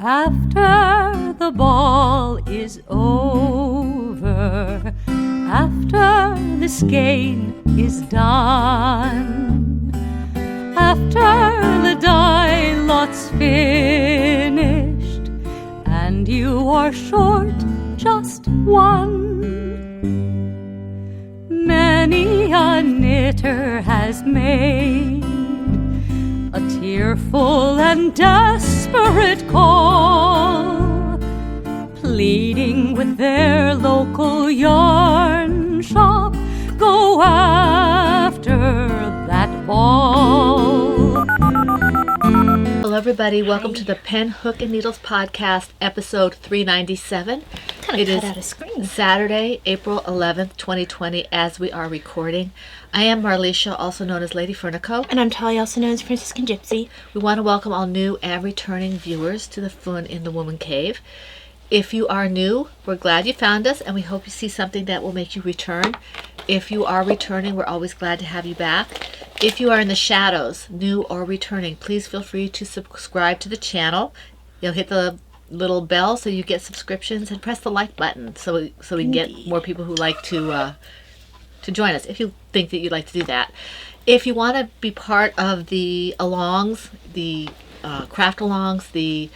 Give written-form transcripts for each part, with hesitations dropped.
After the ball is over, after the skein is done, after the die lot's finished, and you are short just one, many a knitter has made a tearful and desperate call, pleading with their local yarn shop, go after that ball. Hello everybody, welcome to the Pen, Hook, and Needles podcast, episode 397. It is Saturday, April 11th, 2020, as we are recording. I am Marlisha, also known as Lady Furnico. And I'm Talia, also known as Franciscan Gypsy. We want to welcome all new and returning viewers to the Fun in the Woman Cave. If you are new, we're glad you found us, and we hope you see something that will make you return. If you are returning, we're always glad to have you back. If you are in the shadows, new or returning, please feel free to subscribe to the channel. You'll hit the little bell so you get subscriptions, and press the like button so we can get more people who like to join us, if you think that you'd like to do that. If you want to be part of the alongs, the craft alongs, the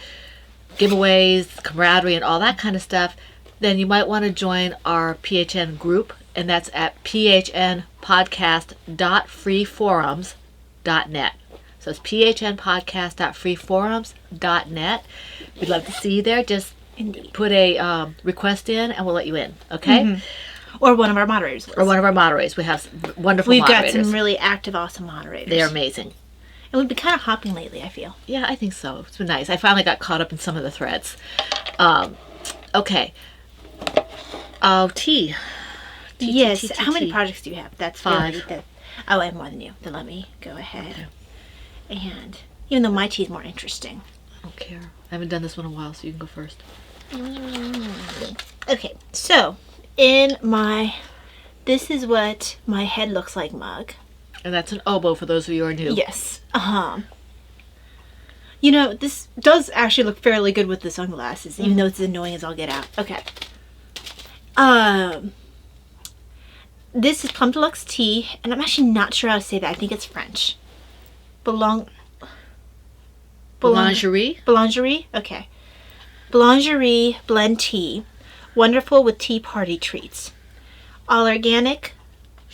giveaways, camaraderie, and all that kind of stuff, then you might want to join our PHN group, and that's at phnpodcast.freeforums.net. So it's phnpodcast.freeforums.net. We'd love to see you there. Just put a request in, and we'll let you in. Okay? Mm-hmm. Or one of our moderators. Or one of our moderators. We have wonderful moderators. We've got some really active, awesome moderators. They are amazing. And we've been kind of hopping lately, I feel. Yeah, I think so. It's been nice. I finally got caught up in some of the threads. Okay. Oh, tea. Yes. How many projects do you have? That's 5. I have more than you. Then let me go ahead. Okay. And even though my tea is more interesting. I don't care. I haven't done this one in a while, so you can go first. Okay, so this is what my head looks like mug. And that's an oboe for those of you who are new. Yes. You know, this does actually look fairly good with the sunglasses, even though it's annoying as all get out. Okay. This is Plum Deluxe tea, and I'm actually not sure how to say that. I think it's French. Boulangerie? Boulangerie? Okay. Boulangerie blend tea. Wonderful with tea party treats. All organic.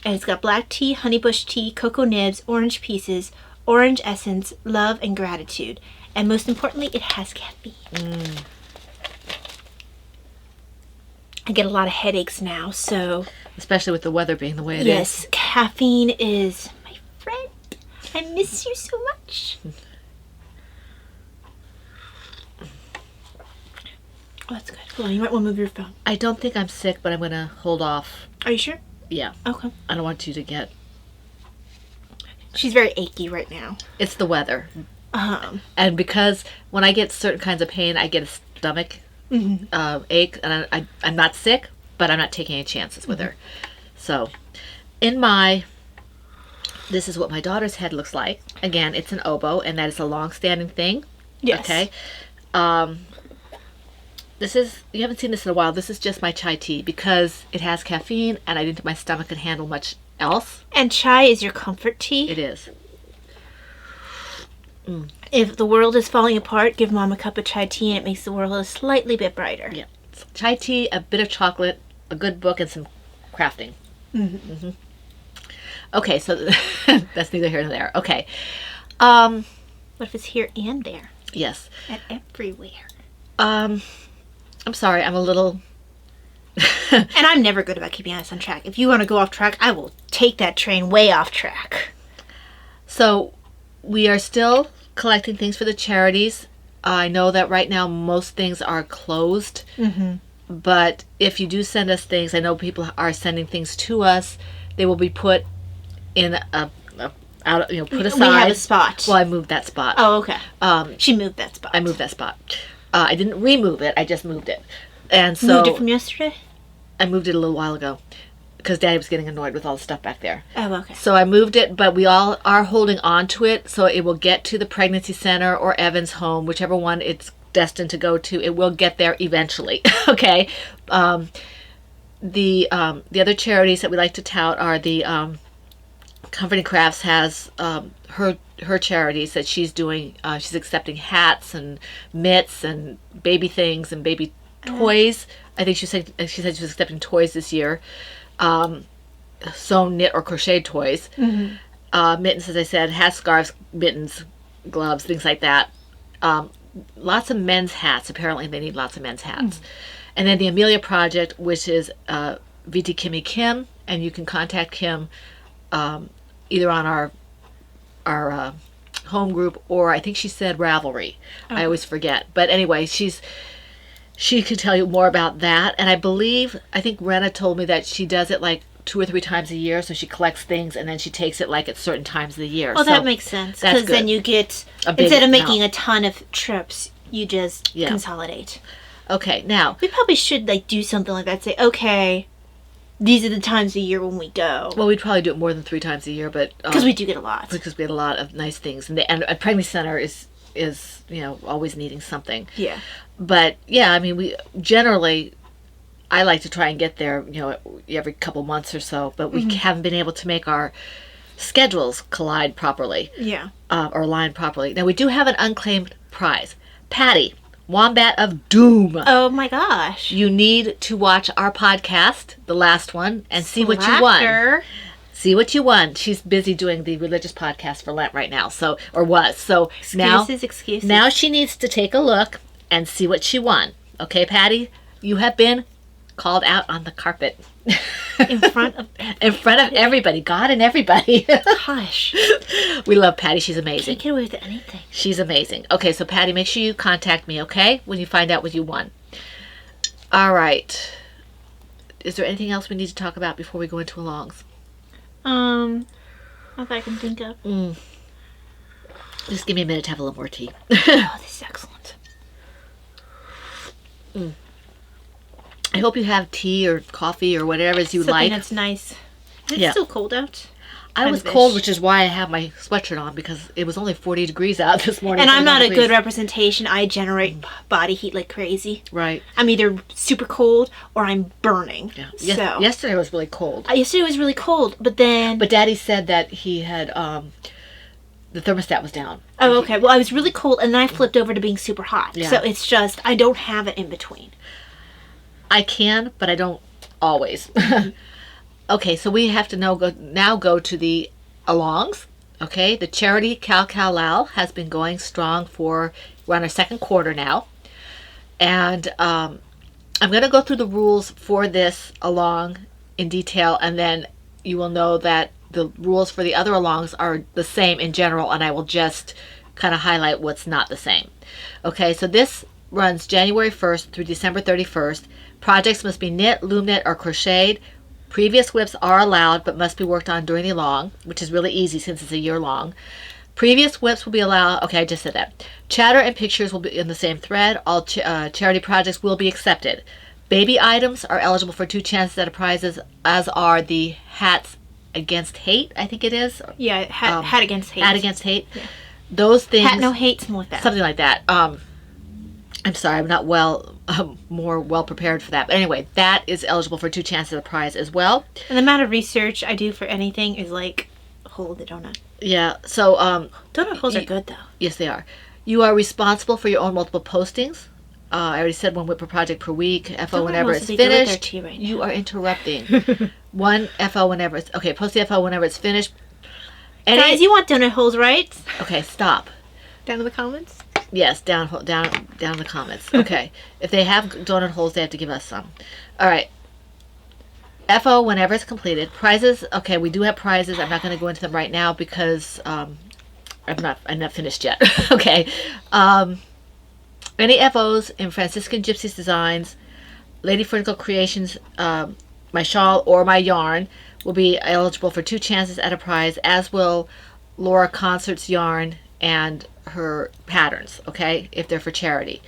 And it's got black tea, honeybush tea, cocoa nibs, orange pieces, orange essence, love, and gratitude. And most importantly, it has caffeine. I get a lot of headaches now, so... Especially with the weather being the way it is. Yes, caffeine is my friend. I miss you so much. Oh, that's good. Hold on, you might want to move your phone. I don't think I'm sick, but I'm going to hold off. Are you sure? Yeah. Okay. I don't want you to get... She's very achy right now. It's the weather. And because when I get certain kinds of pain, I get a stomach ache, and I'm not sick, but I'm not taking any chances with her. So, this is what my daughter's head looks like. Again, it's an oboe, and that is a long-standing thing. Yes. Okay. You haven't seen this in a while. This is just my chai tea because it has caffeine, and I didn't think my stomach could handle much else. And chai is your comfort tea? It is. If the world is falling apart, give Mom a cup of chai tea, and it makes the world a slightly bit brighter. Yeah. Chai tea, a bit of chocolate, a good book, and some crafting. Okay, so that's neither here nor there. Okay. What if it's here and there? Yes. And everywhere. I'm sorry, I'm a little... And I'm never good about keeping us on track. If you want to go off track, I will take that train way off track. So, we are still collecting things for the charities. I know that right now most things are closed. But if you do send us things, I know people are sending things to us. They will be put in put aside. We have a spot. Well, I moved that spot. Oh, okay. She moved that spot. I moved that spot. I didn't remove it. I just moved it. And so moved it from yesterday? I moved it a little while ago because Daddy was getting annoyed with all the stuff back there. Oh, okay. So I moved it, but we all are holding on to it so it will get to the pregnancy center or Evan's home, whichever one it's destined to go to. It will get there eventually. Okay. The other charities that we like to tout are the Comforting Crafts has her charities that she's doing. She's accepting hats and mitts and baby things and baby toys. I think she said she was accepting toys this year. Sewn, knit, or crocheted toys. Mittens, as I said, hats, scarves, mittens, gloves, things like that. Lots of men's hats. Apparently, they need lots of men's hats. And then the Amelia Project, which is VT Kimmy Kim, and you can contact Kim either on our home group, or I think she said Ravelry. I always forget. But anyway, she could tell you more about that. And I think Rena told me that she does it like 2 or 3 times a year, so she collects things and then she takes it like at certain times of the year. Well, so that makes sense, because then you get, instead of making a ton of trips, you just consolidate. Okay, now We probably should like do something like that. Say, okay, these are the times a year when we go. well, we'd probably do it more than 3 times a year, but Because we do get a lot. because we had a lot of nice things, and a pregnancy center is always needing something. Yeah. But yeah, I mean, we generally, I like to try and get there, every couple months or so, but we haven't been able to make our schedules collide properly, Yeah. or align properly. Now we do have an unclaimed prize. Patty, Wombat of Doom. Oh my gosh. You need to watch our podcast, the last one, and see what you won. Slacker. See what you won. She's busy doing the religious podcast for Lent right now, or was. So Excuses. now she needs to take a look and see what she won. Okay, Patty? You have been called out on the carpet. In front of In front of everybody. God and everybody. Gosh. We love Patty. She's amazing. Can't get away with anything. She's amazing. Okay, so Patty, make sure you contact me, okay? When you find out what you won. All right. Is there anything else we need to talk about before we go into alongs? Not that I can think of. Just give me a minute to have a little more tea. Oh, this is excellent. I hope you have tea or coffee or whatever it is you Something like. that's nice. Is it Yeah. still cold out? I was kind of cold, ish. which is why I have my sweatshirt on, because it was only 40 degrees out this morning. And I'm not a 41 good degrees. representation. I generate body heat like crazy. Right. I'm either super cold or I'm burning. Yeah. So Yesterday was really cold. yesterday was really cold, but then But Daddy said that he had, the thermostat was down. oh, okay. Well, I was really cold, and then I flipped over to being super hot. Yeah. So it's just I don't have it in between. I can, but I don't always. Okay, so we have to now go to the alongs. Okay, the charity Cal Cal Lao has been going strong we're on our second quarter now. And I'm going to go through the rules for this along in detail, and then you will know that the rules for the other alongs are the same in general, and I will just kind of highlight what's not the same. Okay, so this runs January 1st through December 31st. Projects must be knit, loom knit, or crocheted. Previous whips are allowed but must be worked on during the along, which is really easy since it's a year long. Previous whips will be allowed. Okay, I just said that. Chatter and pictures will be in the same thread. All charity projects will be accepted. Baby items are eligible for 2 chances at a prizes, as are the hats against hate, I think it is. Yeah, hat against hate. Hat against hate. Yeah. Those things. Hat no hate, something like that. Something like that. I'm sorry, I'm not more well prepared for that. But anyway, that is eligible for 2 chances at a prize as well. And the amount of research I do for anything is like hold the donut. Yeah. So Donut holes are good though. yes, they are. You are responsible for your own multiple postings. I already said 1 whip per project per week. FO Donut whenever holes it's would be good with their finished. tea right You now. are interrupting. 1 FO whenever it's okay. Post the FO whenever it's finished. Guys, you want donut holes, right? Okay, stop. Down in the comments. Yes, down in the comments. Okay. If they have donut holes, they have to give us some. All right. FO whenever it's completed. Prizes. Okay, we do have prizes. I'm not going to go into them right now because I'm not finished yet. Okay. Any FOs in Franciscan Gypsies Designs, Lady Fernicle Creations, my shawl or my yarn will be eligible for 2 chances at a prize, as will Laura Concert's yarn and her patterns, okay, if they're for charity.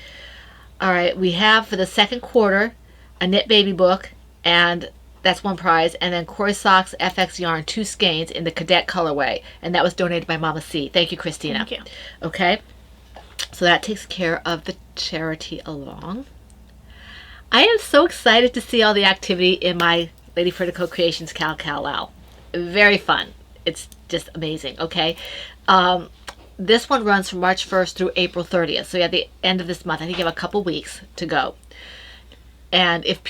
All right, we have for the second quarter a knit baby book, and that's 1 prize, and then Corey Socks FX yarn 2 skeins in the cadet colorway, and that was donated by Mama C. Thank you, Christina. Thank you. Okay. So that takes care of the charity along. I am so excited to see all the activity in my Lady Fritico Creations Cal. Very fun. It's just amazing, okay? This one runs from March 1st through April 30th. So at the end of this month, I think you have a couple weeks to go. And if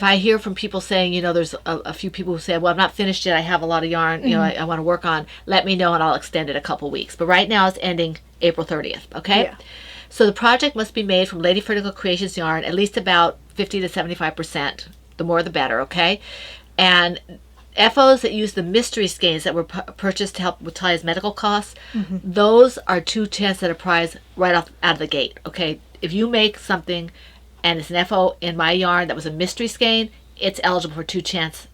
I hear from people saying, you know, there's a few people who say, well, I'm not finished yet, I have a lot of yarn, you know, I want to work on, let me know and I'll extend it a couple weeks. But right now it's ending April 30th, okay? Yeah. So the project must be made from Lady Fritico Creations yarn at least about 50 to 75%. The more the better, okay? And FOs that use the mystery skeins that were purchased to help with Talia's medical costs, those are 2 chances at a prize right out of the gate, okay? If you make something and it's an FO in my yarn that was a mystery skein, it's eligible for 2 chances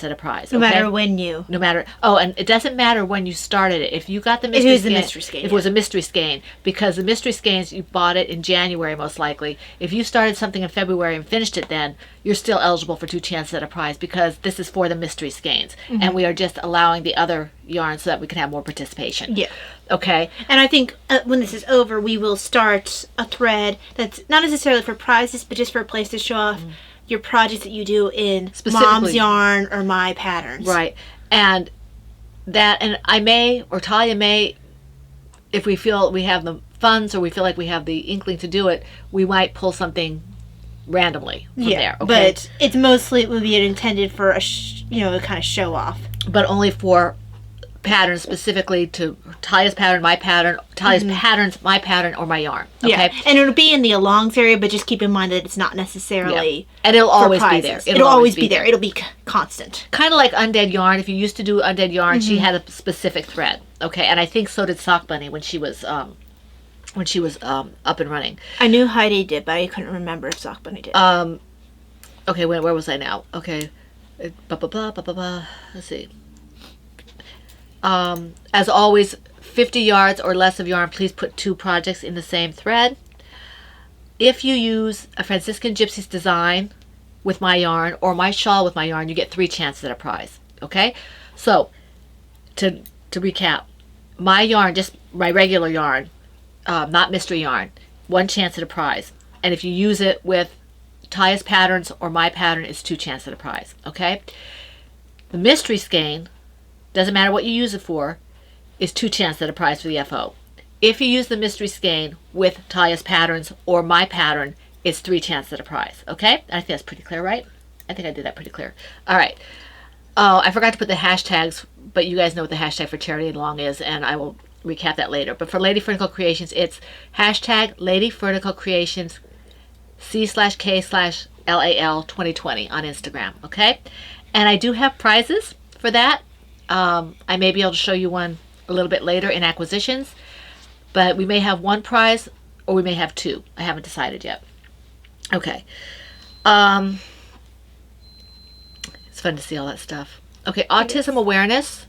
at a prize. No okay? matter when you. No matter. Oh, and it doesn't matter when you started it. If you got the If mystery it was skein, a mystery skein, if it was a mystery skein, because the mystery skeins you bought it in January most likely. If you started something in February and finished it then, you're still eligible for 2 chances at a prize because this is for the mystery skeins, and we are just allowing the other yarn so that we can have more participation. Yeah. Okay. And I think when this is over, we will start a thread that's not necessarily for prizes, but just for a place to show off your projects that you do in Mom's yarn or my patterns. Right. And I may, or Talia may, if we feel we have the funds or we feel like we have the inkling to do it, we might pull something randomly from there. Okay? But it's mostly, it would be intended for a kind of show off. But only for patterns specifically to Talia's pattern, my pattern, Talia's patterns, my pattern, or my yarn. Okay. Yeah, and it'll be in the alongs area, but just keep in mind that it's not necessarily. And it'll for always be prizes. there. It'll always be there. It'll be constant. Kind of like Undead Yarn. If you used to do Undead Yarn, she had a specific thread. Okay, and I think so did Sock Bunny when she was up and running. I knew Heidi did, but I couldn't remember if Sock Bunny did. Okay, where was I now? Okay, blah blah blah blah blah blah. Let's see. As always, 50 yards or less of yarn, please put 2 projects in the same thread. If you use a Franciscan Gypsies design with my yarn or my shawl with my yarn, you get 3 chances at a prize. Okay? So, to recap, my yarn, just my regular yarn, not mystery yarn, 1 chance at a prize. And if you use it with Talia's patterns or my pattern, it's 2 chances at a prize. Okay? The mystery skein, doesn't matter what you use it for, is 2 chances at a prize for the FO. If you use the mystery skein with Talia's patterns or my pattern, it's 3 chances at a prize. Okay? I think that's pretty clear, right? I think I did that pretty clear. All right. Oh, I forgot to put the hashtags, but you guys know what the hashtag for Charity Along is, and I will recap that later. But for Lady Fritico Creations, it's hashtag Lady Fritico Creations C/K/LAL 2020 on Instagram. Okay? And I do have prizes for that. I may be able to show you one a little bit later in acquisitions, but we may have 1 prize or we may have 2. I haven't decided yet. Okay. It's fun to see all that stuff. Okay, autism awareness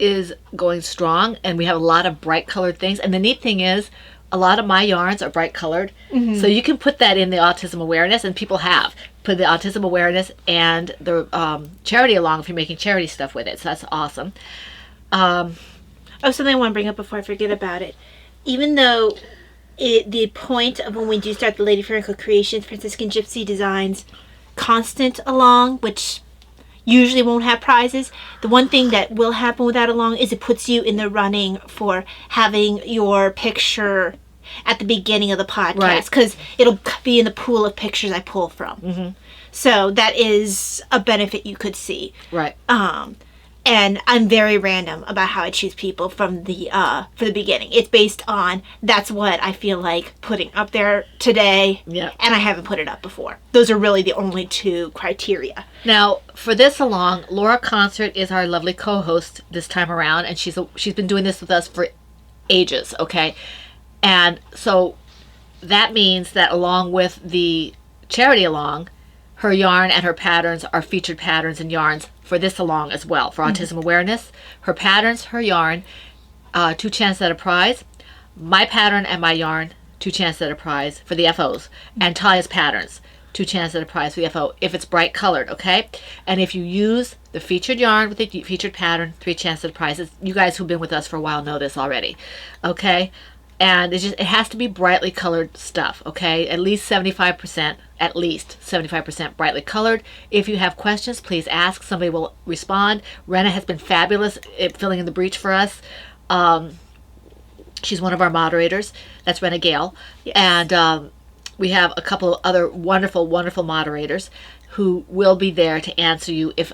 is going strong, and we have a lot of bright colored things. And the neat thing is, a lot of my yarns are bright colored, so you can put that in the autism awareness, and people have put the autism awareness and the charity along if you're making charity stuff with it. So that's awesome. Something I want to bring up before I forget about it. Even though the point of when we do start the Lady Fritico Creations Franciscan Gypsy Designs constant along, which usually won't have prizes, the one thing that will happen with that along is it puts you in the running for having your picture at the beginning of the podcast, because it'll be in the pool of pictures I pull from. So that is a benefit you could see. Right. And I'm very random about how I choose people from the for the beginning. It's based on that's what I feel like putting up there today. Yeah. And I haven't put it up before. Those are really the only 2 criteria. Now, for this along, Laura Concert is our lovely co-host this time around, and she's been doing this with us for ages, okay? And so that means that along with the charity along, her yarn and her patterns are featured patterns and yarns for this along as well, for autism awareness. Her patterns, her yarn, 2 chances at a prize. My pattern and my yarn, 2 chances at a prize for the FOs. And Talia's patterns, 2 chances at a prize VFO if it's bright colored, okay? And if you use the featured yarn with the featured pattern, 3 chances at a prize. You guys who've been with us for a while know this already, okay? And it has to be brightly colored stuff, okay? At least 75% brightly colored. If you have questions, please ask. Somebody will respond. Rena has been fabulous at filling in the breach for us. She's one of our moderators. That's Rena Gale. Yes. And we have a couple of other wonderful, wonderful moderators who will be there to answer you if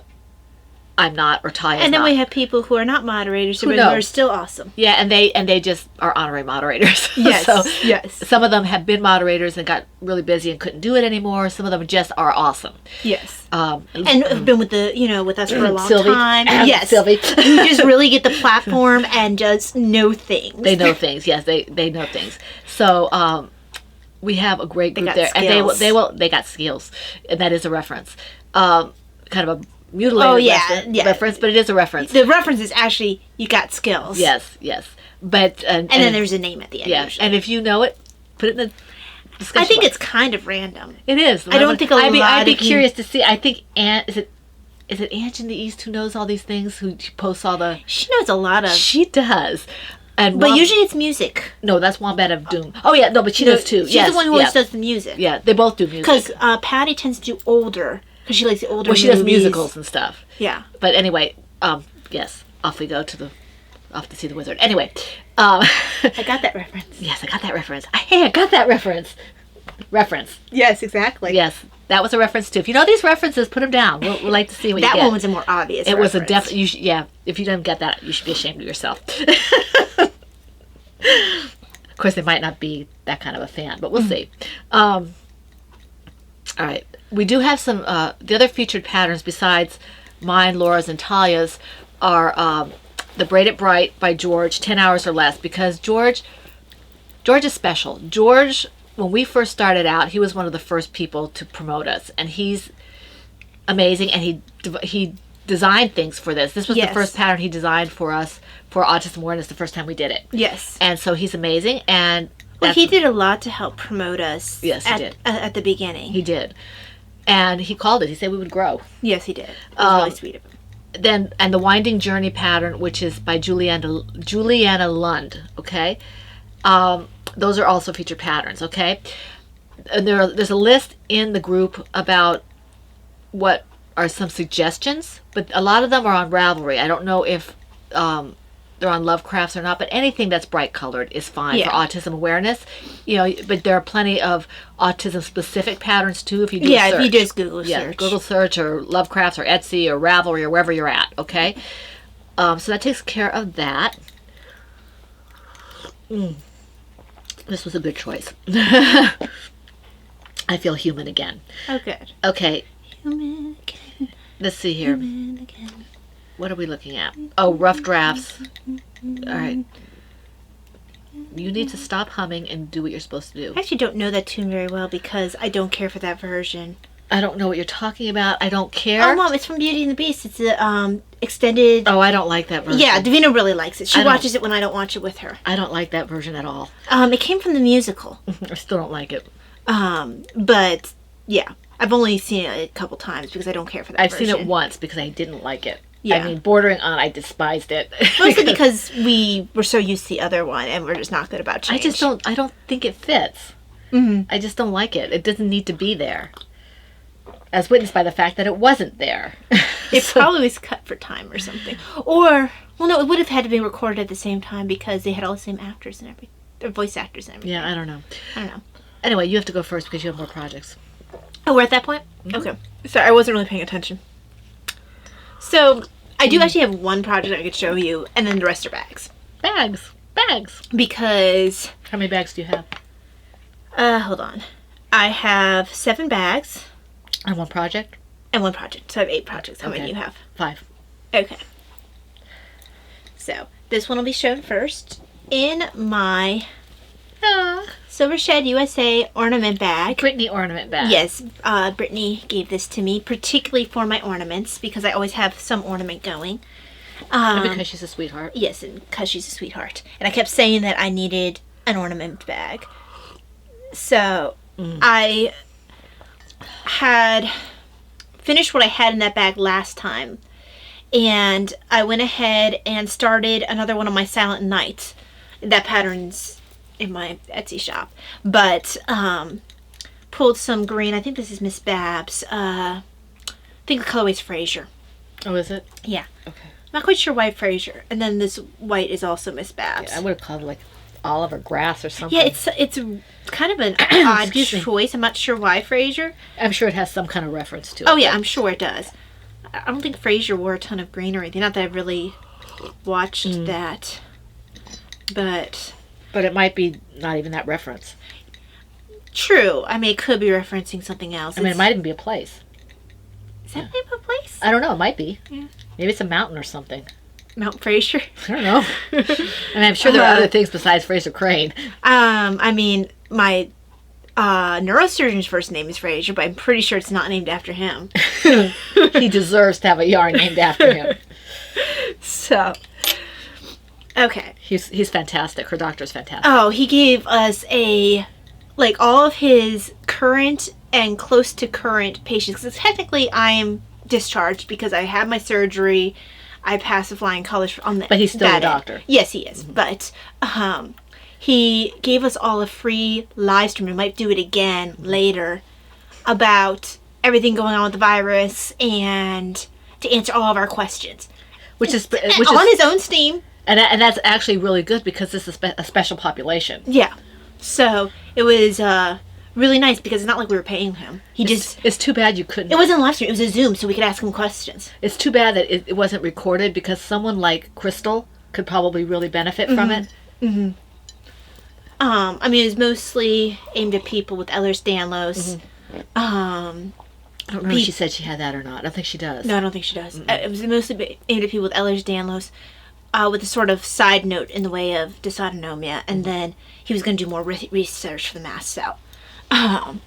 I'm not or Ty is not. And then we have people who are not moderators who know. are still awesome. Yeah, and they just are honorary moderators. Yes, So yes. some of them have been moderators and got really busy and couldn't do it anymore. Some of them just are awesome. Yes. And have been with with us for a long Sylvie. time. Yes. Sylvie. Who just really get the platform and just know things. They know things. Yes, they know things. So we have a great group got there, skills. and they got skills, and that is a reference. Kind of a mutilated reference, but it is a reference. The reference is actually, you got skills. Yes. But And then there's a name at the end. yeah, usually. and if you know it, put it in the discussion. I think box. it's kind of random. It is. I don't think a I'd be lot of you- curious to see. I think is it Ange in the East who knows all these things? Who posts all the? She knows a lot of... She does. And But usually it's music. no, that's Wombat of Doom. Oh yeah, no, but she does too. She's Yes, the one who yeah. always does the music. Yeah, they both do music. Because Patty tends to do older. Because she likes the older Well, she movies. does musicals and stuff. Yeah. But anyway, yes, off we go off to see the wizard. Anyway, I got that reference. yes, I got that reference. I got that reference. Reference. Yes, exactly. Yes, that was a reference too. If you know these references, put them down. We'd like to see what you That get. one was a more obvious It was a reference. definite. Yeah, if you didn't get that, you should be ashamed of yourself. Of course, they might not be that kind of a fan, but we'll see. All right, we do have some. The other featured patterns besides mine, Laura's, and Talia's are the Braided Bright by George, 10 hours or less, because George is special. George, when we first started out, he was one of the first people to promote us, and he's amazing, and he designed things for this. This was the Yes. first pattern he designed for us for autism awareness the first time we did it. Yes. And so he's amazing, and Well, that's- he did a lot to help promote us. Yes, he did. At the beginning. he did. And he called it. He said we would grow. Yes, he did. It was really sweet of him. Then and the Winding Journey pattern, which is by Juliana Lund. Okay, those are also featured patterns. Okay, and there's a list in the group about what are some suggestions, but a lot of them are on Ravelry. I don't know if they're on Lovecrafts or not, but anything that's bright colored is fine for Yeah. autism awareness. But there are plenty of autism specific patterns too. If you do a Yeah, if you search. just Google Yeah, search. Google search or Lovecrafts or Etsy or Ravelry or wherever you're at, okay? So that takes care of that. This was a good choice. I feel human again. Oh, good. Okay, Human again, let's see here. human again. What are we looking at? Oh, rough drafts. All right. You need to stop humming and do what you're supposed to do. I actually don't know that tune very well because I don't care for that version. I don't know what you're talking about. I don't care. Oh, Mom, it's from Beauty and the Beast. It's the extended... Oh, I don't like that version. Yeah, Davina really likes it. She I don't- watches it when I don't watch it with her. I don't like that version at all. It came from the musical. I still don't like it. But, yeah. I've only seen it a couple times because I don't care for that I've version. seen it once because I didn't like it. Yeah. I mean, bordering on, I despised it. Mostly because we were so used to the other one and we're just not good about change. I don't think it fits. Mhm. I just don't like it. It doesn't need to be there. As witnessed by the fact that it wasn't there. It So- probably was cut for time or something. Or, well, no, it would have had to be recorded at the same time because they had all the same actors and everything. Or voice actors and everything. Yeah, I don't know. I don't know. Anyway, you have to go first because you have more projects. Oh, we're at that point? Okay. Sorry, I wasn't really paying attention. So, I do actually have one project I could show you, and then the rest are bags. Bags. Because, How many bags do you have? hold on. I have 7 bags On one project? and 1 project. So I have 8 projects. How many Okay. do you have? 5. Okay. So, this one will be shown first in my Silver Shed USA ornament bag. Brittany ornament bag. Yes, Brittany gave this to me, particularly for my ornaments, because I always have some ornament going. Because she's a sweetheart. Yes, and because she's a sweetheart. And I kept saying that I needed an ornament bag. So, I had finished what I had in that bag last time. And I went ahead and started another one of my Silent Nights. That pattern's in my Etsy shop. But pulled some green. I think this is Miss Babs. I think the colorway's Fraser. Oh, is it? Yeah. Okay. I'm not quite sure why Fraser. And then this white is also Miss Babs. Yeah, I would have called it like Oliver Grass or something. Yeah, it's kind of an odd Excuse me. choice. I'm not sure why Fraser. I'm sure it has some kind of reference to it. Oh yeah, I'm sure it does. I don't think Fraser wore a ton of green or anything. Not that I've really watched that. But But it might be not even that reference. true. I mean, it could be referencing something else. I mean, it might even be a place. Is that the name of a place? I don't know. It might be. Yeah. Maybe it's a mountain or something. Mount Fraser. I don't know. I mean, I'm sure there are other things besides Fraser Crane. I mean, my neurosurgeon's first name is Fraser, but I'm pretty sure it's not named after him. He deserves to have a yarn named after him. So, okay. He's fantastic. Her doctor's fantastic. Oh, he gave us all of his current and close to current patients. Because technically I'm discharged because I had my surgery. I passed the flying colors on that. But he's still a that end. doctor. Yes, he is. But he gave us all a free live stream. We might do it again later about everything going on with the virus and to answer all of our questions. Which is On his own steam. and that's actually really good because this is a special population. Yeah. So it was really nice because it's not like we were paying him. It's too bad you couldn't. It wasn't a live stream. It was a Zoom, so we could ask him questions. It's too bad that it wasn't recorded because someone like Crystal could probably really benefit from it. Mm-hmm. I mean, it was mostly aimed at people with Ehlers-Danlos. I don't know if she said she had that or not. I don't think she does. No, I don't think she does. It was mostly aimed at people with Ehlers-Danlos, with a sort of side note in the way of dysautonomia, and then he was going to do more research for the mast cell,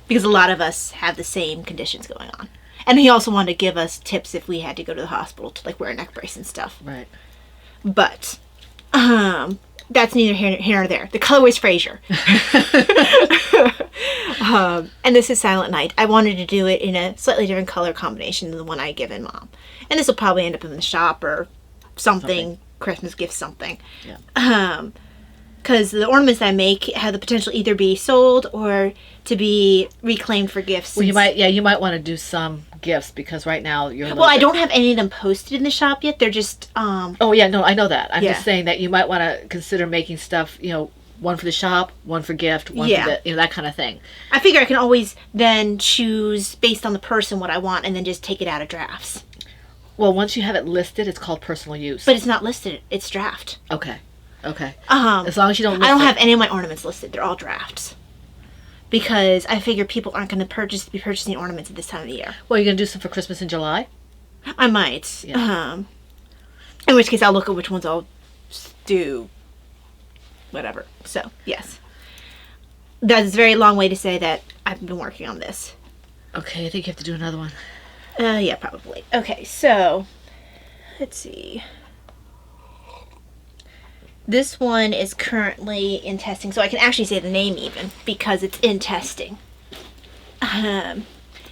because a lot of us have the same conditions going on. And he also wanted to give us tips if we had to go to the hospital to wear a neck brace and stuff. Right. But that's neither here nor there. The colorway's Fraser. And this is Silent Night. I wanted to do it in a slightly different color combination than the one I given Mom. And this will probably end up in the shop or something. Christmas gift something. Yeah. Because the ornaments that I make have the potential to either be sold or to be reclaimed for gifts. Well, you might want to do some gifts because right now you're. Well, I don't have any of them posted in the shop yet. They're just. Oh yeah, no, I know that. I'm Yeah. just saying that you might want to consider making stuff. One for the shop, one for gift, one Yeah. for that kind of thing. I figure I can always then choose based on the person what I want and then just take it out of drafts. Well, once you have it listed, it's called personal use. But it's not listed. It's draft. Okay. As As long as you don't. I don't list have any of my ornaments listed. They're all drafts. Because I figure people aren't going to be purchasing ornaments at this time of the year. Well, you're gonna do some for Christmas in July. I might. Yeah. In which case, I'll look at which ones I'll do. Whatever. So, yes. That's a very long way to say that I've been working on this. Okay, I think you have to do another one. Yeah, probably. Okay, so let's see. This one is currently in testing, so I can actually say the name even because it's in testing.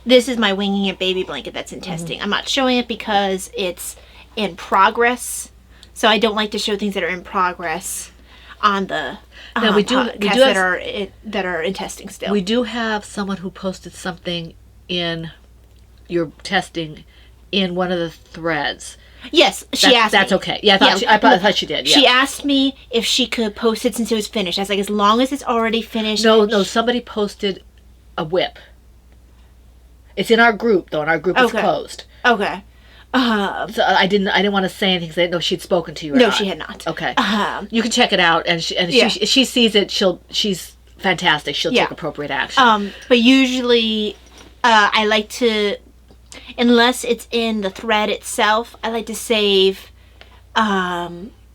This is my Winging It baby blanket that's in testing. I'm not showing it because it's in progress, so I don't like to show things that are in progress on the Now, we do podcasts that are in testing still. We do have someone who posted something in your testing in one of the threads. Yes, she asked That's me. okay. Yeah, I thought she did. Yeah. She asked me if she could post it since it was finished. I was like, as long as it's already finished. No, somebody posted a whip. It's in our group though, and our group is Okay. closed. Okay. So I didn't want to say anything because I didn't know if she'd spoken to you or No, not. she had not. Okay. Um, You can check it out, and Yeah. she sees it. She's fantastic. She'll Yeah. take appropriate action. But usually, I like to, unless it's in the thread itself, I like to save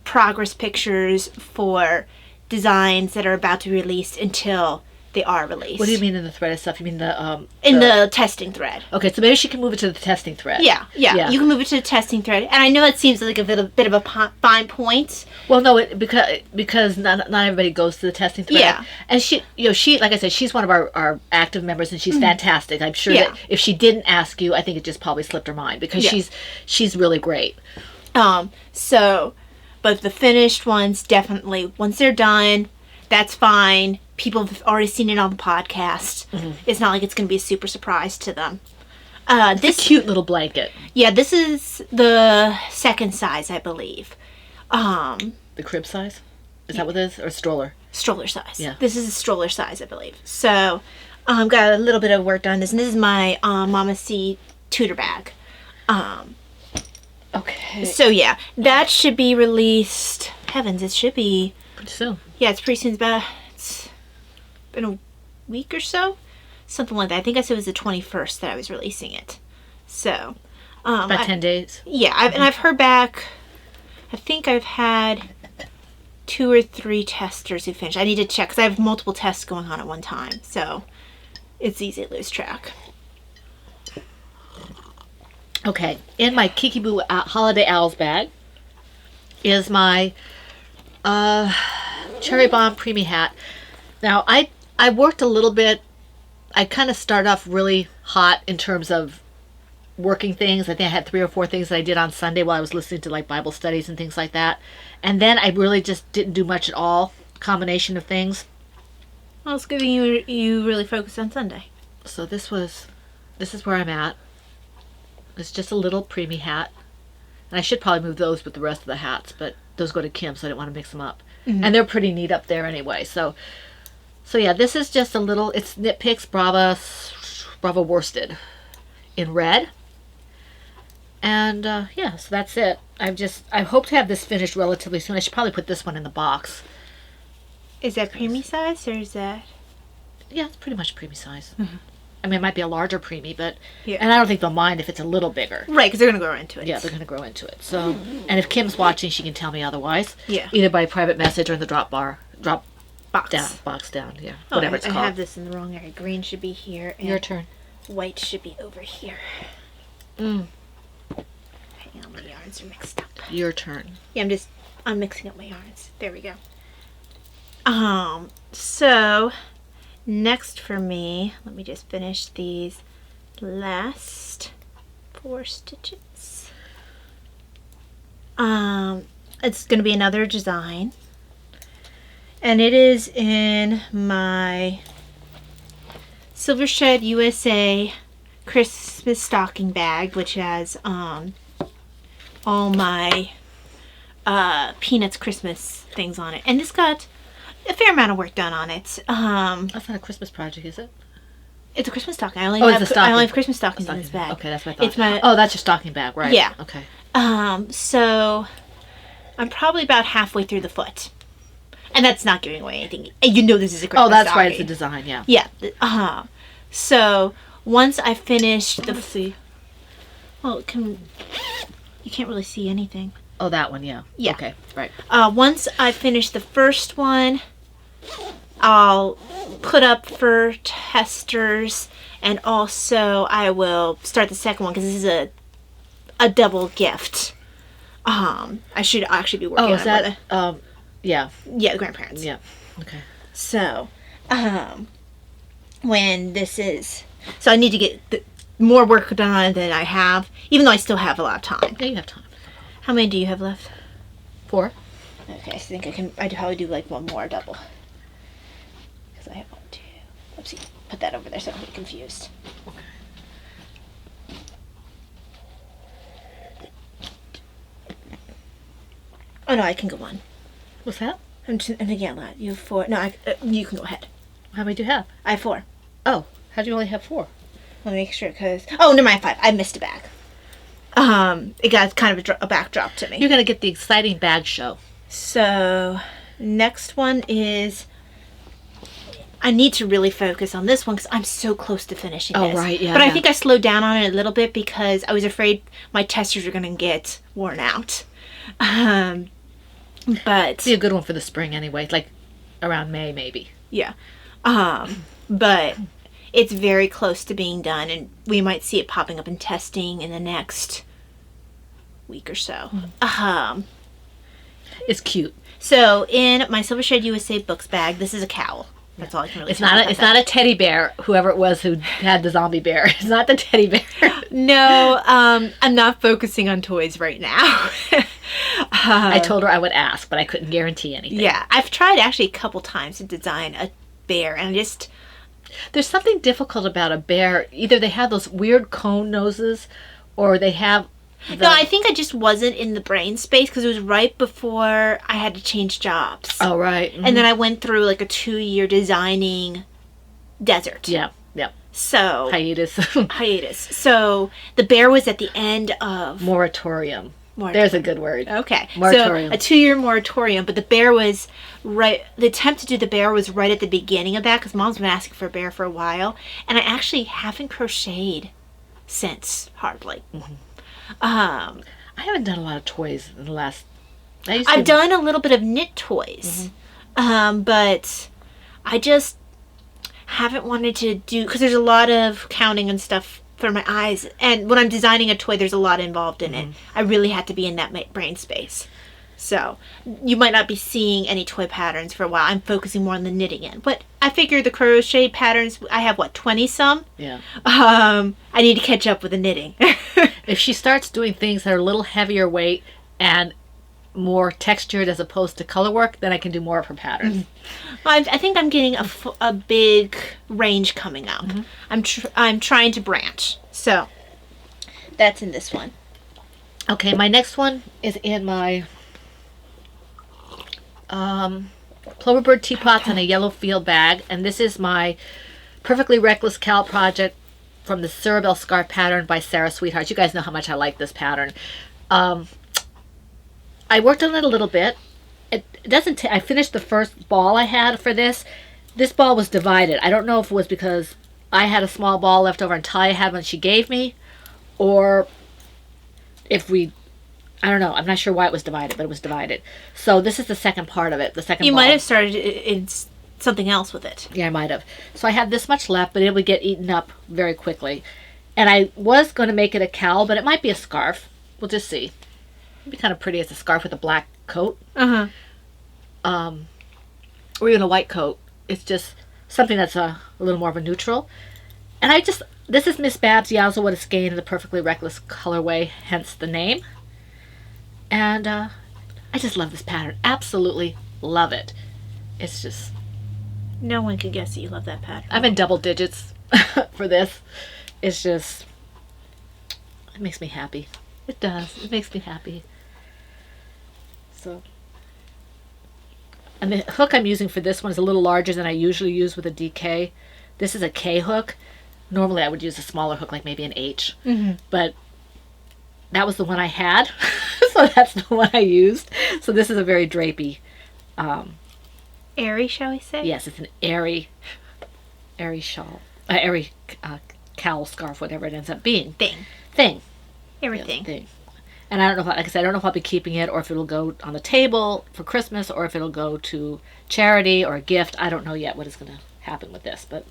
progress pictures for designs that are about to be released until they are released. What do you mean in the threaded stuff? You mean the In the testing thread. Okay, so maybe she can move it to the testing thread. Yeah. You can move it to the testing thread, and I know it seems like a bit of a fine point. Well, no, because not everybody goes to the testing thread. Yeah. And she like I said, she's one of our active members, and she's fantastic. I'm sure Yeah. that if she didn't ask you, I think it just probably slipped her mind because Yeah. she's really great. But the finished ones, definitely, once they're done, that's fine. People have already seen it on the podcast. It's not like it's going to be a super surprise to them. This cute little blanket, Yeah, this is the second size, I believe. the crib size. Is that what it is, or stroller? Stroller size. Yeah. This is a stroller size, I believe. So, got a little bit of work done. This is my Mama C tutor bag. Okay. So yeah, that should be released. Heavens, it should be. Pretty soon. Yeah, it's pretty soon. It's been a week or so, something like that. I think I said it was the 21st that I was releasing it. So, About 10 days. yeah, I've heard back. I think I've had 2 or 3 testers who finished. I need to check because I have multiple tests going on at one time, so it's easy to lose track. Okay, in my Kiki Boo Holiday Owls bag is my Cherry Bomb Preemie hat. Now, I worked a little bit. I kind of started off really hot in terms of working things. I think I had 3 or 4 things that I did on Sunday while I was listening to like Bible studies and things like that. And then I really just didn't do much at all. Combination of things. Well, it's good that you really focused on Sunday. So this is where I'm at. It's just a little preemie hat. And I should probably move those with the rest of the hats, but those go to Kim, so I didn't want to mix them up. And they're pretty neat up there anyway. So yeah, this is just a little, it's Knit Picks Brava worsted in red. And yeah, so that's it. I hope to have this finished relatively soon. I should probably put this one in the box. Is that preemie size or is that? Yeah, it's pretty much preemie size. I mean, it might be a larger preemie, but Yeah. and I don't think they'll mind if it's a little bigger. Right, because they're gonna grow into it. Yeah, they're going to grow into it. So, and if Kim's watching, she can tell me otherwise. Yeah. Either by private message or in the drop box. box down, yeah, Oh, whatever it's I called. have this in the wrong area. Green should be here, and Your turn. white should be over here. Mm, Hang on, my yarns are mixed up. your turn. Yeah, I'm mixing up my yarns. There we go. So next for me, let me just finish these last 4 stitches. It's gonna be another design, and it is in my Silver Shed USA Christmas stocking bag, which has all my Peanuts Christmas things on it, and it's got a fair amount of work done on it. That's not a Christmas project, is it? It's a Christmas stocking. I only Oh, it's a stocking. I only have Christmas stockings in this bag. Okay, that's what I thought. It's my Oh, that's your stocking bag, right? Yeah. Okay. So I'm probably about halfway through the foot, and that's not giving away anything. And you know this is a Christmas Oh, that's stocking. right. It's a design, yeah. Yeah. So once I finish the Let's see. well, you can't really see anything. Oh, that one, yeah. Yeah. Okay, right. Once I finish the first one, I'll put up for testers, and also I will start the second one because this is a double gift. I should actually be working Oh, on is it that? with Yeah. the grandparents. Yeah. Okay. So, when this is, so I need to get more work done on it than I have, even though I still have a lot of time. Yeah, you have time. How many do you have left? 4. Okay, I think I'd probably do like one more double. Because I have 1, 2. Oopsie, put that over there so I don't get confused. Oh no, I can go on. What's that? I'm thinking out loud. You have 4. No, you can go ahead. How many do you have? I have 4. Oh, how do you only have 4? Let me make sure because oh, never mind. 5. I missed a bag. It got kind of a backdrop to me. You're going to get the exciting bag show. So, next one is. I need to really focus on this one because I'm so close to finishing Oh, this. right, yeah, But I yeah. think I slowed down on it a little bit because I was afraid my testers were going to get worn out. But Be a good one for the spring anyway, like around May maybe. yeah. But it's very close to being done, and we might see it popping up in testing in the next week or so. It's cute. So in my Silver Shade USA Books bag, this is a cowl. That's all I can really It's tell you not. about It's that. not a teddy bear. Whoever it was who had the zombie bear. It's not the teddy bear. No, I'm not focusing on toys right now. I told her I would ask, but I couldn't guarantee anything. Yeah, I've tried actually a couple times to design a bear, and There's something difficult about a bear. Either they have those weird cone noses, or they have. no, I think I just wasn't in the brain space because it was right before I had to change jobs. Oh right. And then I went through like a 2-year designing desert. Yeah. Yeah. So Hiatus. hiatus. So the bear was at the end of Moratorium. Moratorium. There's a good word. Okay. Moratorium. So a 2-year moratorium, but the bear was right. The attempt to do the bear was right at the beginning of that because Mom's been asking for a bear for a while, and I actually haven't crocheted since hardly. I haven't done a lot of toys in the last. I I've done a little bit of knit toys, but I just haven't wanted to do because there's a lot of counting and stuff for my eyes, and when I'm designing a toy, there's a lot involved in it. I really had to be in that brain space. So you might not be seeing any toy patterns for a while. I'm focusing more on the knitting end, but I figure the crochet patterns. I have 20 some. Yeah. I need to catch up with the knitting. If she starts doing things that are a little heavier weight and more textured as opposed to color work, then I can do more of her patterns. I think I'm getting a big range coming up. I'm trying to branch. So that's in this one. Okay, my next one is in my Cloverbird teapots in a yellow field bag, and this is my Perfectly Reckless Cal project from the Cerebel Scarf pattern by Sarah Sweetheart. You guys know how much I like this pattern. I worked on it a little bit. It doesn't. I finished the first ball I had for this. This ball was divided. I don't know if it was because I had a small ball left over and Talia had one she gave me, or if we. I don't know. I'm not sure why it was divided, but it was divided. So this is the second part of it. The second. You ball. might have started in something else with it. Yeah, I might have. So I have this much left, but it would get eaten up very quickly. And I was going to make it a cowl, but it might be a scarf. We'll just see. It'd be kind of pretty as a scarf with a black coat. Or even a white coat. It's just something that's a little more of a neutral. And this is Miss Babs Yazoo Skein in the Perfectly Reckless colorway, hence the name. And I just love this pattern. Absolutely love it. It's just... No one could guess that you love that pattern. I'm in double digits for this. It's just... It makes me happy. It does. It makes me happy. So... And the hook I'm using for this one is a little larger than I usually use with a DK. This is a K hook. Normally I would use a smaller hook, like maybe an H. But that was the one I had. So that's the one I used. So this is a very drapey. Airy, shall we say? Yes, it's an airy shawl. Airy cowl, scarf, whatever it ends up being. Thing. Everything. Thing. And I don't know if, like I said, I don't know if I'll be keeping it or if it'll go on the table for Christmas or if it'll go to charity or a gift. I don't know yet what is going to happen with this, but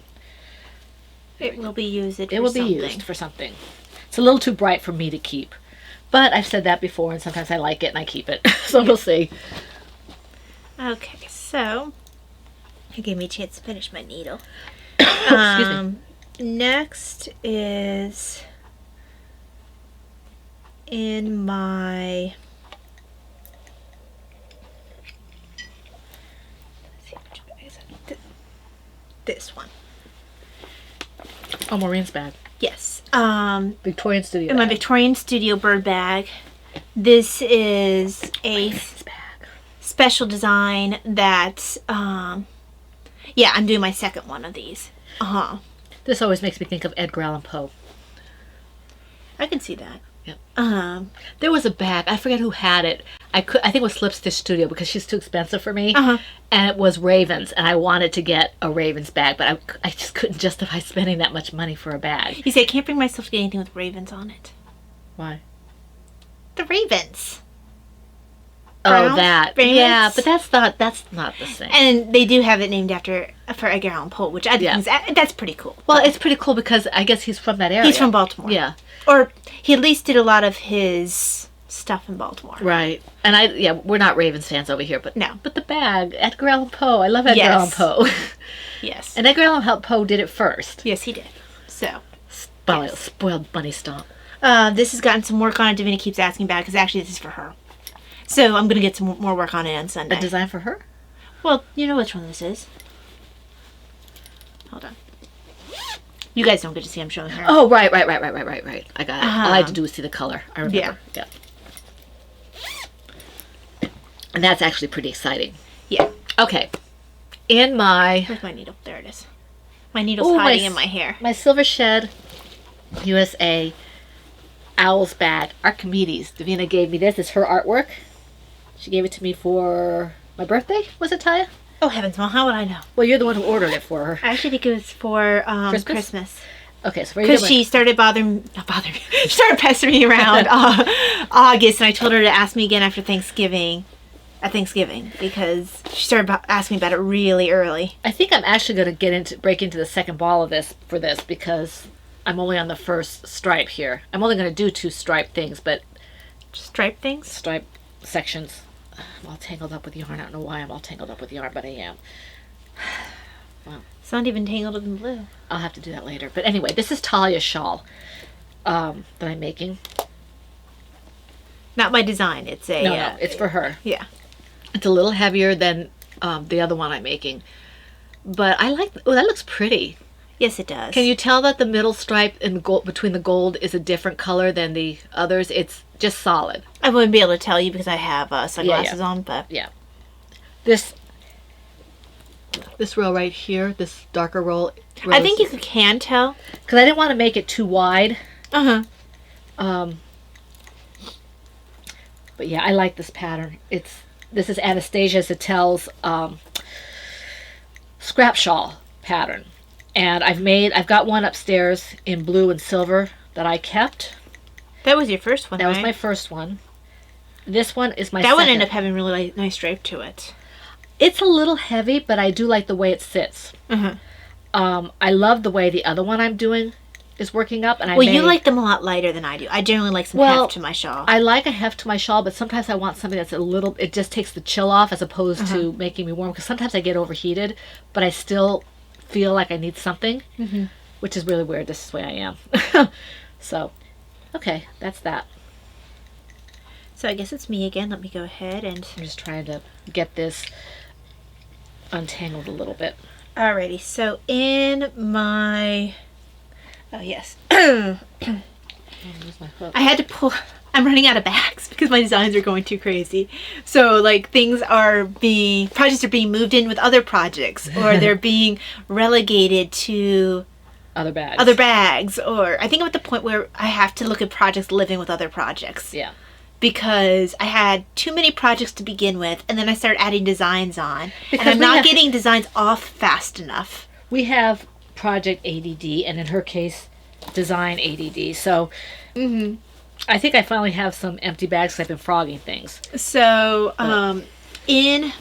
It will be used. it will be used for something. It's a little too bright for me to keep. But I've said that before, and sometimes I like it and I keep it. So we'll see. Okay, so you gave me a chance to finish my needle. Excuse me. Next is in my... Let's see, which bag is it? This one. Oh, Maureen's bag. Yes. Victorian Studio In my bag. Victorian Studio bird bag. This is a Maureen's bag. special design that, yeah, I'm doing my second one of these. This always makes me think of Edgar Allan Poe. I can see that. Yep. There was a bag. I forget who had it. I think it was Slipstitch Studio because she's too expensive for me. And it was Ravens, and I wanted to get a Ravens bag, but I just couldn't justify spending that much money for a bag. You see, I can't bring myself to get anything with ravens on it. Why? The ravens. brown. Oh, that. Very Yeah, nice. but that's not the same. And they do have it named for Edgar Allan Poe, which I think that's pretty cool. Well, it's pretty cool because I guess he's from that area. He's from Baltimore. Yeah. Or he at least did a lot of his stuff in Baltimore. Right. And we're not Ravens fans over here, but No. But the bag, Edgar Allan Poe. I love Edgar Yes. Allan Poe. Yes. And Edgar Allan Poe did it first. Yes, he did. So, Spoiled bunny stomp. this has gotten some work on it. Davina keeps asking about it because actually this is for her. So I'm going to get some more work on it on Sunday. A design for her? Well, you know which one this is. Hold on. You guys don't get to see I'm showing her. Oh, right. I got it. All I had to do was see the color. I remember. Yeah. And that's actually pretty exciting. Yeah. Okay. In my Where's my needle? There it is. My needle's hiding in my hair. My Silver Shed USA Owl's Bag, Archimedes. Davina gave me this. It's her artwork. She gave it to me for my birthday. Was it, Taya? Oh, heavens, Mom, how would I know? Well, you're the one who ordered it for her. I actually think it was for Christmas. Okay, so Because she started she started pestering me around August, and I told her to ask me again after Thanksgiving. At Thanksgiving, because she started asking me about it really early. I think I'm actually going to break into the second ball of this because I'm only on the first stripe here. I'm only going to do 2 stripe things, but Stripe things? stripe sections. I'm all tangled up with yarn. I don't know why I'm all tangled up with yarn, but I am. It's not even tangled up in blue. I'll have to do that later. But anyway, this is Talia's shawl that I'm making. Not my design. It's a... No, it's for her. Yeah. It's a little heavier than the other one I'm making. But I like... Oh, that looks pretty. Yes, it does. Can you tell that the middle stripe in gold, between the gold is a different color than the others? It's just solid. I wouldn't be able to tell you because I have sunglasses Yeah. on, but... Yeah. This row right here, this darker row. I think you can tell. Because I didn't want to make it too wide. Uh-huh. But yeah, I like this pattern. This is Anastasia Zattel's scrap shawl pattern. And I've got one upstairs in blue and silver that I kept. That was your first one, That was right? my first one. This one is my That second. one ended up having really nice drape to it. It's a little heavy, but I do like the way it sits. Uh-huh. I love the way the other one I'm doing is working up. And You like them a lot lighter than I do. I generally like some heft to my shawl. I like a heft to my shawl, but sometimes I want something that's it just takes the chill off as opposed to making me warm. Because sometimes I get overheated, but I still feel like I need something, which is really weird. This is the way I am. So, okay, that's that. So I guess it's me again. Let me go ahead and... I'm just trying to get this untangled a little bit. Alrighty, so in my... Oh, yes. Where's my hook? I had to pull... I'm running out of bags because my designs are going too crazy. So, projects are being moved in with other projects, or they're being relegated to Other bags. other bags, or I think I'm at the point where I have to look at projects living with other projects. Yeah. Because I had too many projects to begin with, and then I started adding designs on. Because and I'm we not have- getting designs off fast enough. We have Project ADD, and in her case, Design ADD. So, I think I finally have some empty bags because I've been frogging things. So, in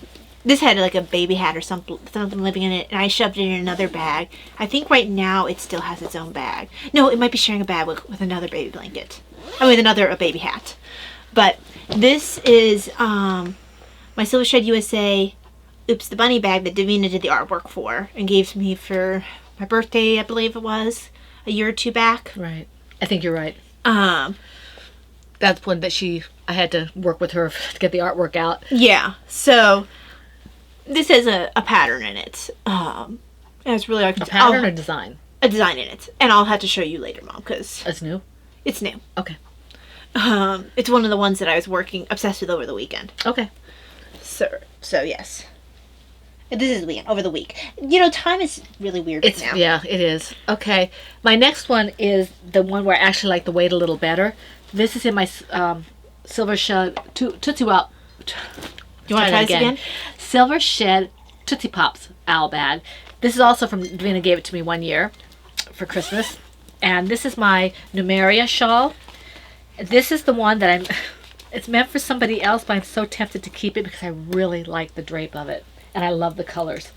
this had like a baby hat or something living in it, and I shoved it in another bag. I think right now it still has its own bag. No, it might be sharing a bag with another baby blanket. A baby hat. But this is my Silver Shed USA Oops the Bunny bag that Davina did the artwork for and gave to me for my birthday, I believe it was, a year or two back. Right. I think you're right. Um, That's one that I had to work with her to get the artwork out. Yeah, so this has a pattern in it. And it's really A pattern or design? a design in it, and I'll have to show you later, Mom, because That's new? it's new. Okay. It's one of the ones that I was obsessed with over the weekend. Okay. So yes. This is over the week. Time is really weird right now. Yeah, it is. Okay. My next one is the one where I actually like the weight a little better. This is in my Silver Shed Tootsie Pop. You want to try this again? Silver Shed Tootsie Pops owl bag. This is also from Davina gave it to me one year for Christmas. And this is my Numeria shawl. This is the one that It's meant for somebody else, but I'm so tempted to keep it because I really like the drape of it. And I love the colors.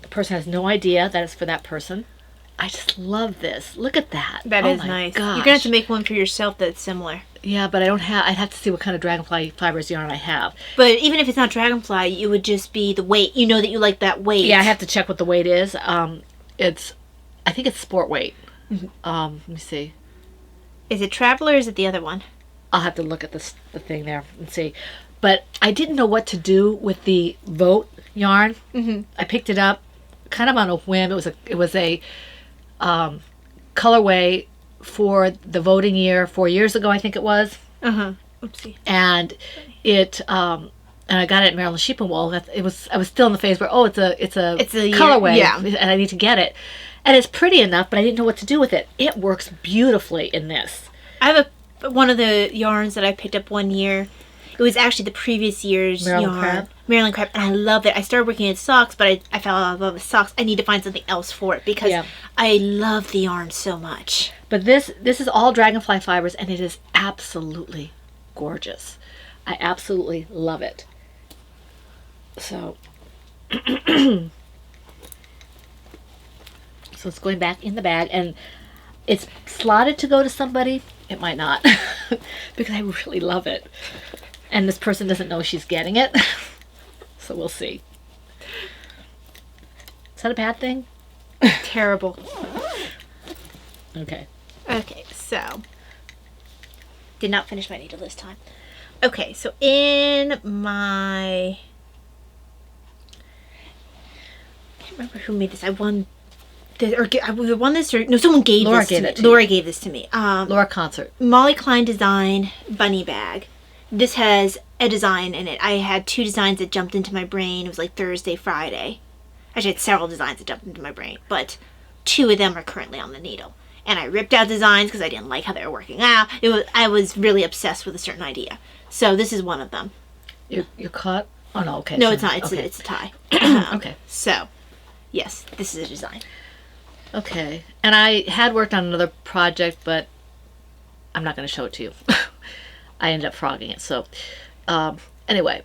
The person has no idea that it's for that person. I just love this. Look at that. That Oh is my nice. gosh. You're gonna have to make one for yourself that's similar. Yeah, but I don't have. I'd have to see what kind of dragonfly fibers yarn I have. But even if it's not dragonfly, it would just be the weight. You know that you like that weight. Yeah, I have to check what the weight is. I think it's sport weight. Let me see. Is it Traveler or is it the other one? I'll have to look at the thing there and see. But I didn't know what to do with the Vote yarn. Mm-hmm. I picked it up kind of on a whim. It was a colorway for the voting year 4 years ago, I think it was. Uh-huh. Oopsie. And it and I got it at Maryland Sheep and Wool. I was still in the phase where it's a colorway, yeah. and I need to get it. And it's pretty enough, but I didn't know what to do with it. It works beautifully in this. I have one of the yarns that I picked up one year. It was actually the previous year's Maryland yarn. Crab? Maryland Crab. And I love it. I started working in socks, but I fell out of love with socks. I need to find something else for it because Yeah. I love the yarn so much. But this is all dragonfly fibers, and it is absolutely gorgeous. I absolutely love it. So, so it's going back in the bag, and it's slotted to go to somebody. It might not, because I really love it. And this person doesn't know she's getting it, so we'll see. Is that a bad thing? Terrible. Okay. Okay, so did not finish my needle this time. Okay, so in my I can't remember who made this. I won this, or I won this, or no, someone gave Laura this gave to it me. to you. Laura gave this to me. Laura Concert. Molly Klein Design bunny bag. This has a design in it. I had two designs that jumped into my brain. It was like Thursday, Friday. Actually, I had several designs that jumped into my brain, but two of them are currently on the needle. And I ripped out designs because I didn't like how they were working out. I was really obsessed with a certain idea. So this is one of them. You caught? Oh no, okay. No, so- it's not. It's, okay. it's a tie. Okay. So, yes, this is a design. Okay. And I had worked on another project, but I'm not going to show it to you. I ended up frogging it. So, anyway,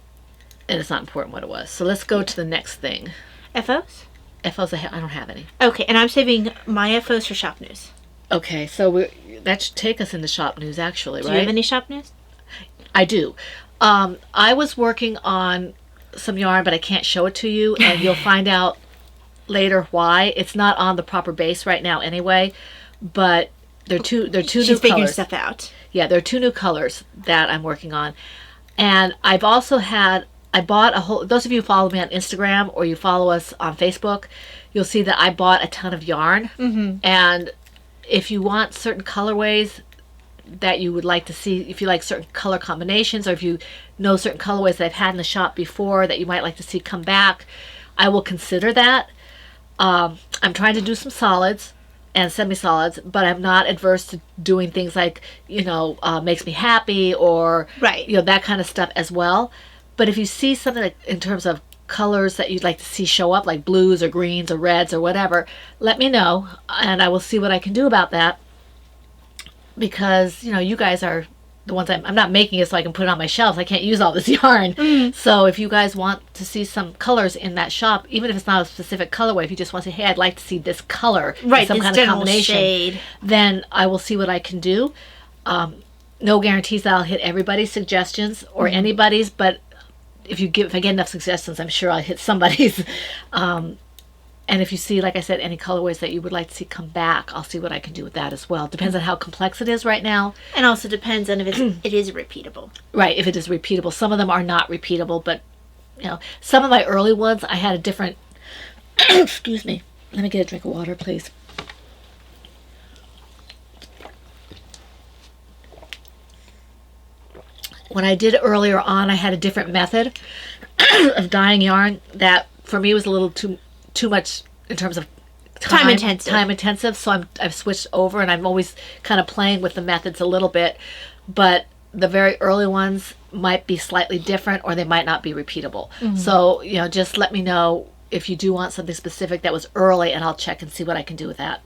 and it's not important what it was. So let's go to the next thing. FOs? FOs, I don't have any. Okay, and I'm saving my FOs for shop news. Okay, so that should take us into shop news, actually, Do right? you have any shop news? I do. I was working on some yarn, but I can't show it to you, and you'll find out later why. It's not on the proper base right now, anyway. But they're two new She's figuring colors. stuff out. Yeah, there are two new colors that I'm working on, and I've also I bought a whole. Those of you who follow me on Instagram or you follow us on Facebook, you'll see that I bought a ton of yarn, and if you want certain colorways that you would like to see, if you like certain color combinations, or if you know certain colorways that I've had in the shop before that you might like to see come back, I will consider that. I'm trying to do some solids and semi-solids, but I'm not adverse to doing things like, makes me happy, or Right. that kind of stuff as well. But if you see something like in terms of colors that you'd like to see show up, like blues or greens or reds or whatever, let me know, and I will see what I can do about that. Because you guys are the ones I'm not making it so I can put it on my shelves. I can't use all this yarn. So if you guys want to see some colors in that shop, even if it's not a specific colorway, if you just want to say, hey, I'd like to see this color, in Right, some this kind of general combination, shade. then I will see what I can do. No guarantees that I'll hit everybody's suggestions or anybody's, but if I get enough suggestions, I'm sure I'll hit somebody's. And if you see, like I said, any colorways that you would like to see come back, I'll see what I can do with that as well. Depends on how complex it is right now. And also depends on if it is repeatable. Right, if it is repeatable. Some of them are not repeatable, but some of my early ones, I had a different. Excuse me. Let me get a drink of water, please. When I did earlier on, I had a different method of dyeing yarn that for me was a little too much in terms of time intensive. So I've switched over, and I'm always kind of playing with the methods a little bit, but the very early ones might be slightly different, or they might not be repeatable. So just let me know if you do want something specific that was early, and I'll check and see what I can do with that.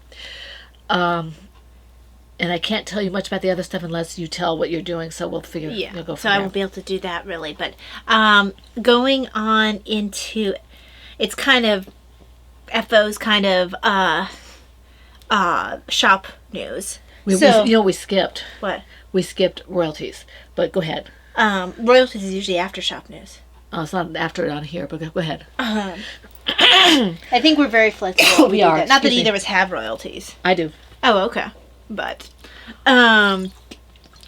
And I can't tell you much about the other stuff unless you tell what you're doing, so we'll figure Yeah. you'll go So from I there. won't be able to do that really, but going on into it's kind of FO's kind of shop news. We skipped. What? We skipped royalties, but go ahead. Royalties is usually after shop news. Oh, it's not after it on here, but go ahead. I think we're very flexible. when We do are, that. Not that excuse me. either of us have royalties. I do. Oh, okay. But,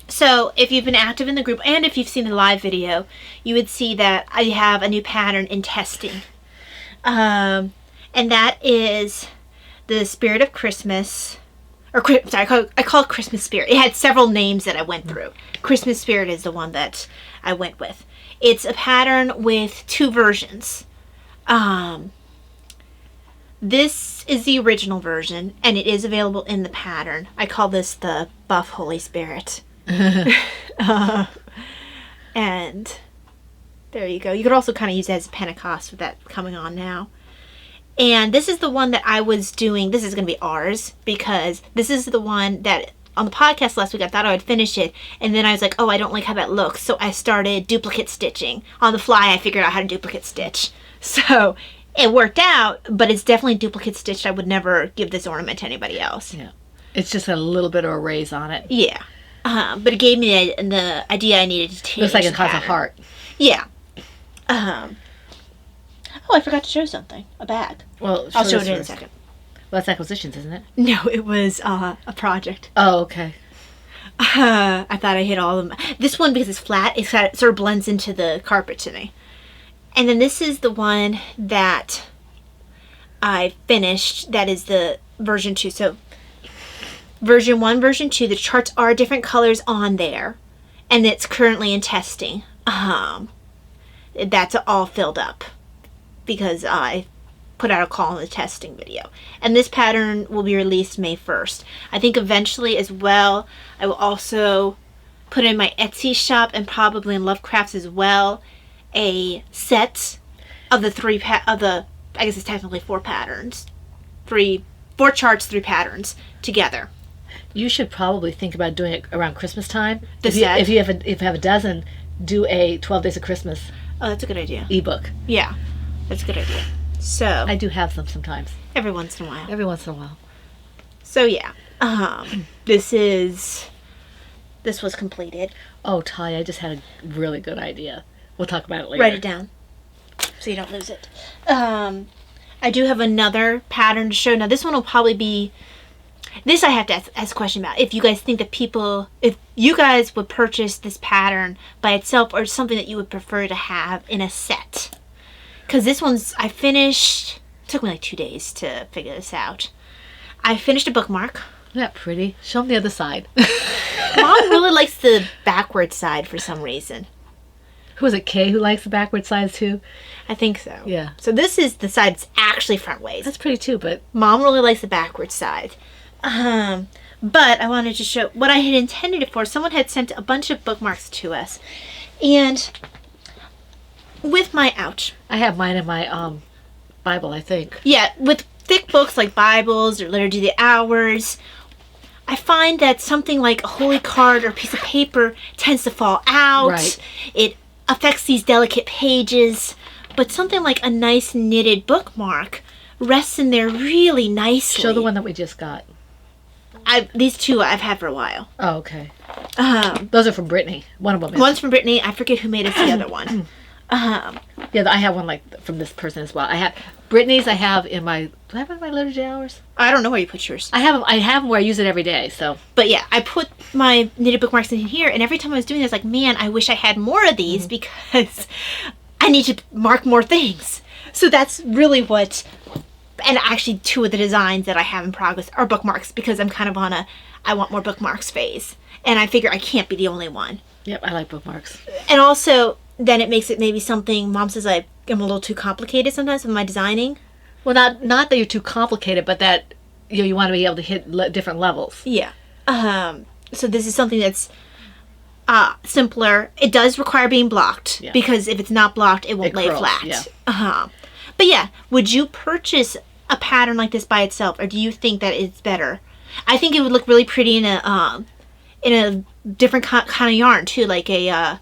so if you've been active in the group and if you've seen the live video, you would see that I have a new pattern in testing. And that is the Spirit of Christmas. I call it Christmas Spirit. It had several names that I went through. Christmas Spirit is the one that I went with. It's a pattern with 2 versions. This is the original version, and it is available in the pattern. I call this the Buff Holy Spirit. And there you go. You could also kind of use it as a Pentecost with that coming on now. And this is the one that I was doing. This is going to be ours because this is the one that on the podcast last week I thought I would finish it. And then I was like, oh, I don't like how that looks. So I started duplicate stitching. On the fly, I figured out how to duplicate stitch. So it worked out, but it's definitely duplicate stitched. I would never give this ornament to anybody else. Yeah. It's just a little bit of a raise on it. Yeah. But it gave me the idea I needed to change. Looks like it the has a pattern. heart. Yeah. Oh, I forgot to show something. A bag. Well, I'll show this it in a first. second. Well, that's acquisitions, isn't it? No, it was a project. Oh, okay. I thought I hit all of them. This one, because it's flat, it sort of blends into the carpet to me. And then this is the one that I finished. That is the version 2. So version 1, version 2, the charts are different colors on there. And it's currently in testing. That's all filled up because I put out a call in the testing video. And this pattern will be released May 1st. I think eventually as well, I will also put in my Etsy shop and probably in Lovecrafts as well, a set of the I guess it's technically 4 patterns. 4 charts, 3 patterns together. You should probably think about doing it around Christmas time. The If you have a dozen, do a 12 Days of Christmas Oh, that's a good idea. ebook. Yeah, that's a good idea. So, I do have them sometimes. every once in a while. Every once in a while. So yeah, this was completed. Oh, Ty, I just had a really good idea. We'll talk about it later. Write it down so you don't lose it. I do have another pattern to show. Now this one will probably be, this I have to ask a question about. If you guys think that if you guys would purchase this pattern by itself or something that you would prefer to have in a set. Because this one's, I finished, it took me like 2 days to figure this out. I finished a bookmark. Isn't that pretty? Show them the other side. Mom really likes the backward side for some reason. Who is it, Kay, who likes the backward sides too? I think so. Yeah. So this is the side that's actually front ways. That's pretty too, but Mom really likes the backward side. But I wanted to show what I had intended it for. Someone had sent a bunch of bookmarks to us. And with my, ouch. I have mine in my Bible, I think. Yeah, with thick books like Bibles or Liturgy of the Hours, I find that something like a holy card or a piece of paper tends to fall out. Right. It affects these delicate pages. But something like a nice knitted bookmark rests in there really nicely. Show the one that we just got. These 2 I've had for a while. Oh, okay. Those are from Brittany. One of them is. One's from Brittany. I forget who made us the other one. Yeah, I have one like from this person as well. I have Brittany's. I have in my. Do I have in my liturgy hours? I don't know where you put yours. I have them. I have them where I use it every day. So But yeah, I put my knitted bookmarks in here, and every time I was doing this, like, man, I wish I had more of these because I need to mark more things. So that's really what. And actually, 2 of the designs that I have in progress are bookmarks because I'm kind of on a I want more bookmarks phase. And I figure I can't be the only one. yep, I like bookmarks. And also, then it makes it maybe something, Mom says I'm a little too complicated sometimes with my designing. Well, not that you're too complicated, but that you want to be able to hit different levels. Yeah. So this is something that's simpler. It does require being blocked Yeah. because if it's not blocked, it won't It lay curls, flat. yeah. But yeah, would you purchase a pattern like this by itself, or do you think that it's better? I think it would look really pretty in a different kind of yarn too, like a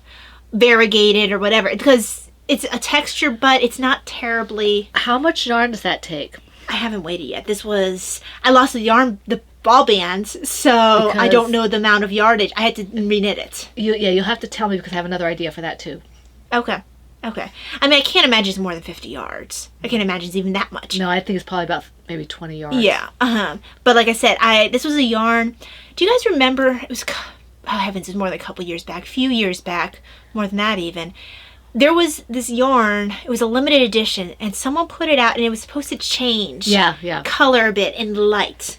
variegated or whatever, because it's a texture, but it's not terribly. How much yarn does that take? I haven't weighed it yet. I lost the ball bands, so I Because- don't know the amount of yardage. I had to reknit it. You'll have to tell me because I have another idea for that too. Okay. I mean, I can't imagine it's more than 50 yards. I can't imagine it's even that much. No, I think it's probably about maybe 20 yards. Yeah. But like I said, this was a yarn. Do you guys remember? It was, oh heavens, it was more than a couple years back, few years back, more than that even. There was this yarn. It was a limited edition, and someone put it out, and it was supposed to change Yeah. color a bit in light.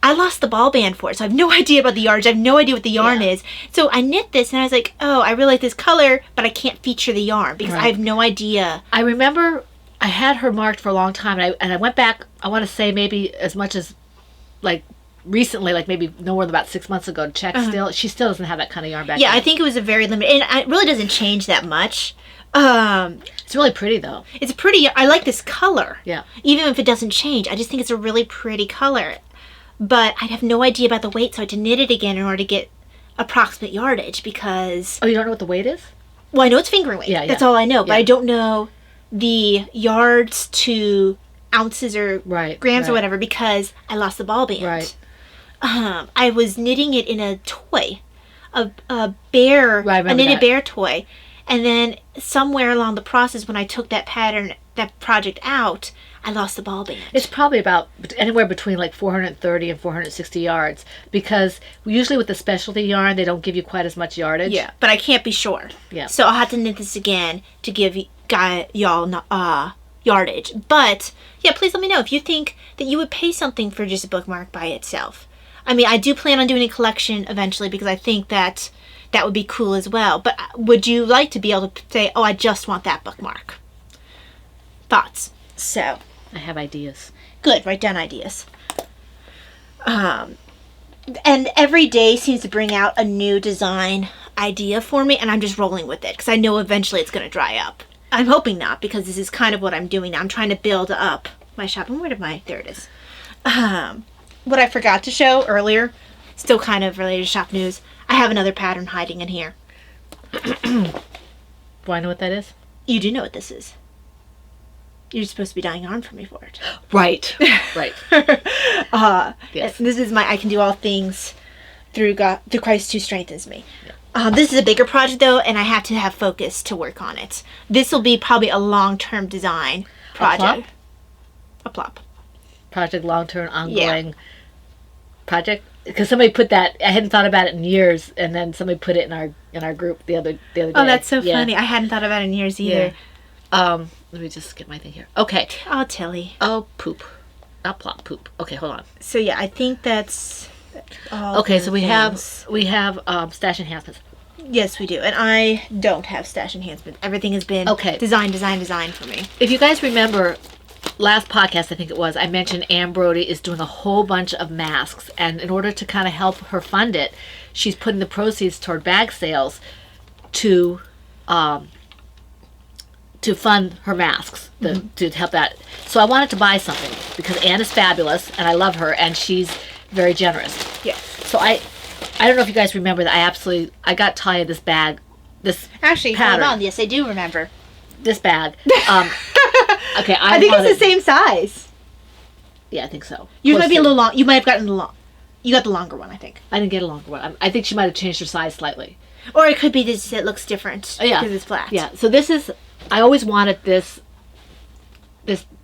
I lost the ball band for it, so I have no idea about the yardage. I have no idea what the yarn is. So I knit this, and I was like, oh, I really like this color, but I can't feature the yarn because I Right. have no idea. I remember I had her marked for a long time, and I went back, I want to say maybe as much as, like, recently, like maybe no more than about 6 months ago to check still. She still doesn't have that kind of yarn back Yeah, then. I think it was a very limited, and it really doesn't change that much. It's really pretty, though. It's pretty. I like this color. Yeah. Even if it doesn't change, I just think it's a really pretty color. But I have no idea about the weight, so I had to knit it again in order to get approximate yardage because, Oh, you don't know what the weight is? well, I know it's fingering weight. Yeah, That's yeah. all I know. But Yeah. I don't know the yards to ounces or Right, grams or right. whatever because I lost the ball band. Right. I was knitting it in a toy, a bear, Right, I a remember knitted that. bear toy, and then somewhere along the process when I took that project out, I lost the ball band. It's probably about anywhere between like 430 and 460 yards because usually with the specialty yarn, they don't give you quite as much yardage. Yeah, but I can't be sure. Yeah. So I'll have to knit this again to give y'all yardage. But yeah, please let me know if you think that you would pay something for just a bookmark by itself. I mean, I do plan on doing a collection eventually because I think that would be cool as well. But would you like to be able to say, oh, I just want that bookmark? Thoughts? So, I have ideas. good. Write down ideas. And every day seems to bring out a new design idea for me, and I'm just rolling with it because I know eventually it's going to dry up. I'm hoping not because this is kind of what I'm doing now. I'm trying to build up my shop. And there it is. What I forgot to show earlier, still kind of related to shop news. I have another pattern hiding in here. Do I know what that is? You do know what this is. You're supposed to be dyeing yarn for me for it. Right. Right. Yes. This is my I can do all things through Christ who strengthens me. This is a bigger project though, and I have to have focus to work on it. This will be probably a long-term design project. A plop. Project long-term ongoing project because somebody put that. I hadn't thought about it in years, and then somebody put it in our group the other day. Oh, that's so Yeah. funny. I hadn't thought about it in years either. Let me just get my thing here. Okay. Oh, Tilly. Oh, poop. Not plop, poop. Okay, hold on. So yeah, I think that's all Okay, the so we things. have stash enhancements. Yes, we do. And I don't have stash enhancement. Everything has been Okay. design for me. If you guys remember, last podcast I think it was, I mentioned Anne Brody is doing a whole bunch of masks, and in order to kind of help her fund it, she's putting the proceeds toward bag sales to fund her masks, to help that. So I wanted to buy something because Anne is fabulous and I love her and she's very generous. Yes. So I don't know if you guys remember that I got Talia this bag, this Actually, pattern. hold on. Yes, I do remember. this bag. Okay, I think it's the same size. Yeah, I think so. You Close might be a to- little long. You might have gotten the long. You got the longer one, I think. I didn't get a longer one. I think she might have changed her size slightly. Or it could be this. It looks different Yeah, because it's flat. Yeah. So this is. I always wanted this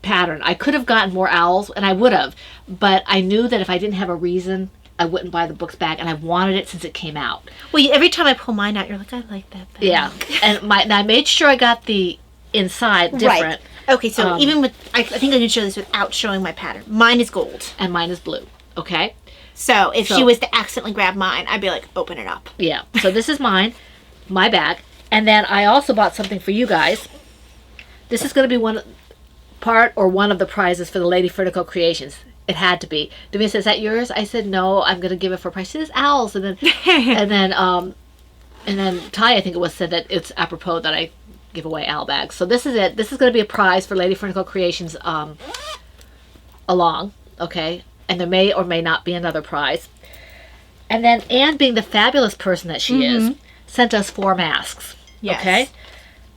pattern. I could have gotten more owls, and I would have, but I knew that if I didn't have a reason, I wouldn't buy the books back, and I've wanted it since it came out. Well, every time I pull mine out, you're like, I like that. Bag. Yeah. And I made sure I got the inside different, Right. Okay, so Um, even with, I think I can show this without showing my pattern. Mine is gold. and mine is blue. Okay. So if she So- was to accidentally grab mine, I'd be like, open it up. Yeah. So this is mine, my bag, and then I also bought something for you guys. This is going to be one of the prizes for the Lady Vertical Creations. It had to be. Demi said, "Is that yours?" I said, "No, I'm going to give it for a price." She says, "Owls," and then Ty, I think it was, said that it's apropos that I give away owl bags. So this is it. This is going to be a prize for Lady Vertical Creations. Along, okay. and there may or may not be another prize. And then Anne, being the fabulous person that she is, sent us 4 masks. Yes. Okay?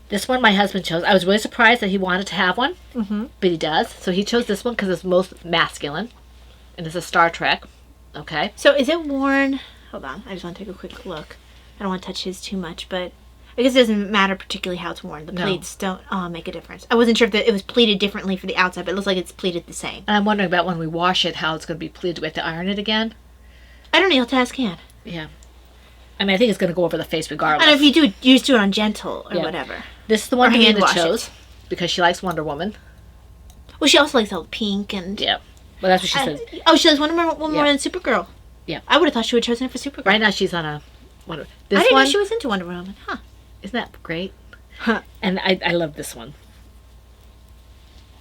This one my husband chose. I was really surprised that he wanted to have one, but he does. So he chose this one because it's most masculine, and it's a Star Trek. Okay? So is it worn? Hold on, I just want to take a quick look. I don't want to touch his too much, but I guess it doesn't matter particularly how it's worn. The No. pleats don't make a difference. I wasn't sure if it was pleated differently for the outside, but it looks like it's pleated the same. And I'm wondering about when we wash it, how it's going to be pleated. Do we have to iron it again? I don't know. You'll have to ask Anne. Yeah. I mean, I think it's going to go over the face regardless. I don't know if you just do it on gentle or Yeah. whatever. This is the one Or hand Amanda wash it. chose because she likes Wonder Woman. Well, she also likes all the pink and. Yeah. Well, that's what she said. Oh, she likes Wonder Woman more Yeah. than Supergirl. Yeah. I would have thought she would have chosen it for Supergirl. Right now she's on a... This I didn't one, know she was into Wonder Woman. Huh. isn't that great? Huh. And I love this one.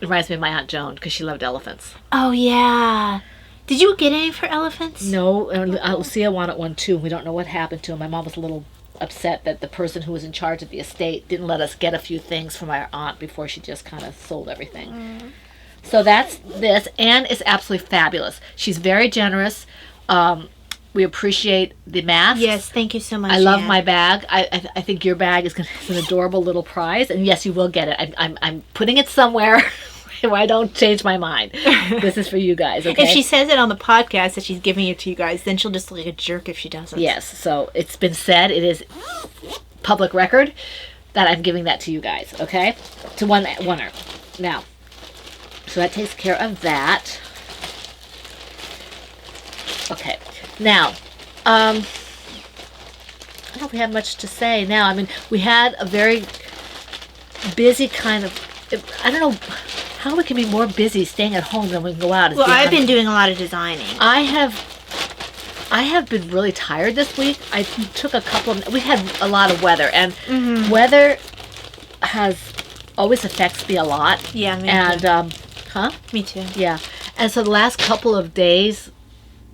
It reminds me of my Aunt Joan because she loved elephants. Oh yeah. Did you get any for elephants? No, and Lucia wanted one too. We don't know what happened to him. My mom was a little upset that the person who was in charge of the estate didn't let us get a few things from our aunt before she just kind of sold everything. So that's this. Anne is absolutely fabulous. She's very generous. We appreciate the masks. Yes, thank you so much. I love Anne. my bag. I think your bag is an adorable little prize, and yes, you will get it. I'm putting it somewhere where I don't change my mind. This is for you guys. Okay. If she says it on the podcast that she's giving it to you guys, then she'll just look like a jerk if she doesn't. Yes, so it's been said, it is public record that I'm giving that to you guys, okay? To one winner. Now, so that takes care of that. Okay, now, I don't know if we have much to say now. I mean, we had a very busy kind of, I don't know how we can be more busy staying at home than we can go out. Well, I've been doing a lot of designing. I have been really tired this week. I took a couple of, we had a lot of weather, and weather always affects me a lot. Yeah, me And, too. Me too. Yeah. And so the last couple of days,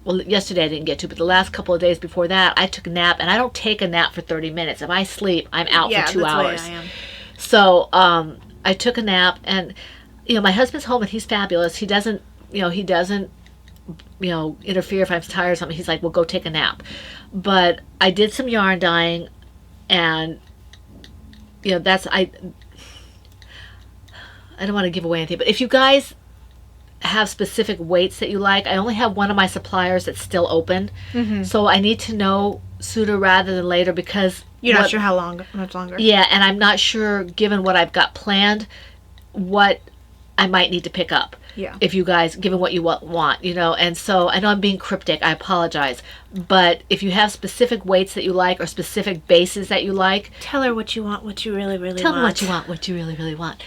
well, yesterday I didn't get to, but the last couple of days before that, I took a nap, and I don't take a nap for 30 minutes. If I sleep, I'm out for 2 hours. The way I am. So, I took a nap, and, my husband's home and he's fabulous. He doesn't interfere if I'm tired or something. He's like, well, go take a nap. But I did some yarn dyeing, and, I don't want to give away anything, but if you guys have specific weights that you like, I only have one of my suppliers that's still open. So I need to know sooner rather than later because You're not sure how much longer. yeah, and I'm not sure, given what I've got planned, what I might need to pick up. Yeah. If you guys, given what you want, and so I know I'm being cryptic, I apologize. But if you have specific weights that you like or specific bases that you like, Tell her what you want, what you really, really tell want. me what you want, what you really, really want.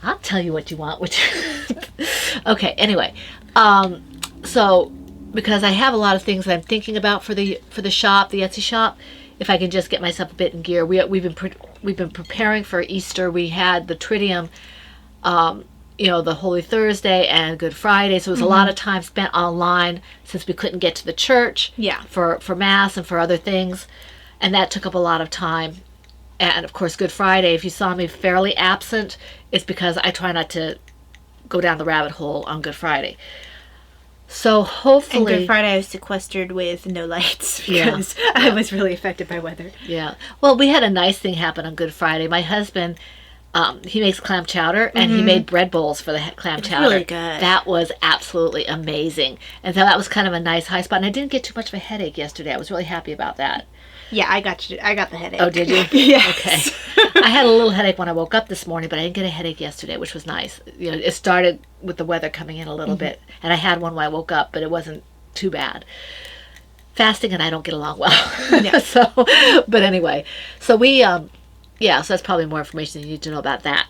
I'll tell you what you want, Okay, anyway. So, because I have a lot of things that I'm thinking about for the shop, the Etsy shop, if I can just get myself a bit in gear. We've been preparing for Easter. We had the Triduum, the Holy Thursday and Good Friday, so it was a lot of time spent online since we couldn't get to the church. Yeah. For Mass and for other things, and that took up a lot of time. And of course, Good Friday, if you saw me fairly absent, it's because I try not to go down the rabbit hole on Good Friday. So And hopefully, Good Friday I was sequestered with no lights Yeah. because I was really affected by weather. yeah. Well, we had a nice thing happen on Good Friday. My husband, he makes clam chowder, and he made bread bowls for the clam It's chowder. really good. That was absolutely amazing. And so that was kind of a nice high spot. And I didn't get too much of a headache yesterday. I was really happy about that. Yeah, I got the headache. Oh, did you? Yes. Okay. I had a little headache when I woke up this morning, but I didn't get a headache yesterday, which was nice. It started with the weather coming in a little bit, and I had one when I woke up, but it wasn't too bad. Fasting and I don't get along well. Yeah. But anyway, so we, so that's probably more information you need to know about that.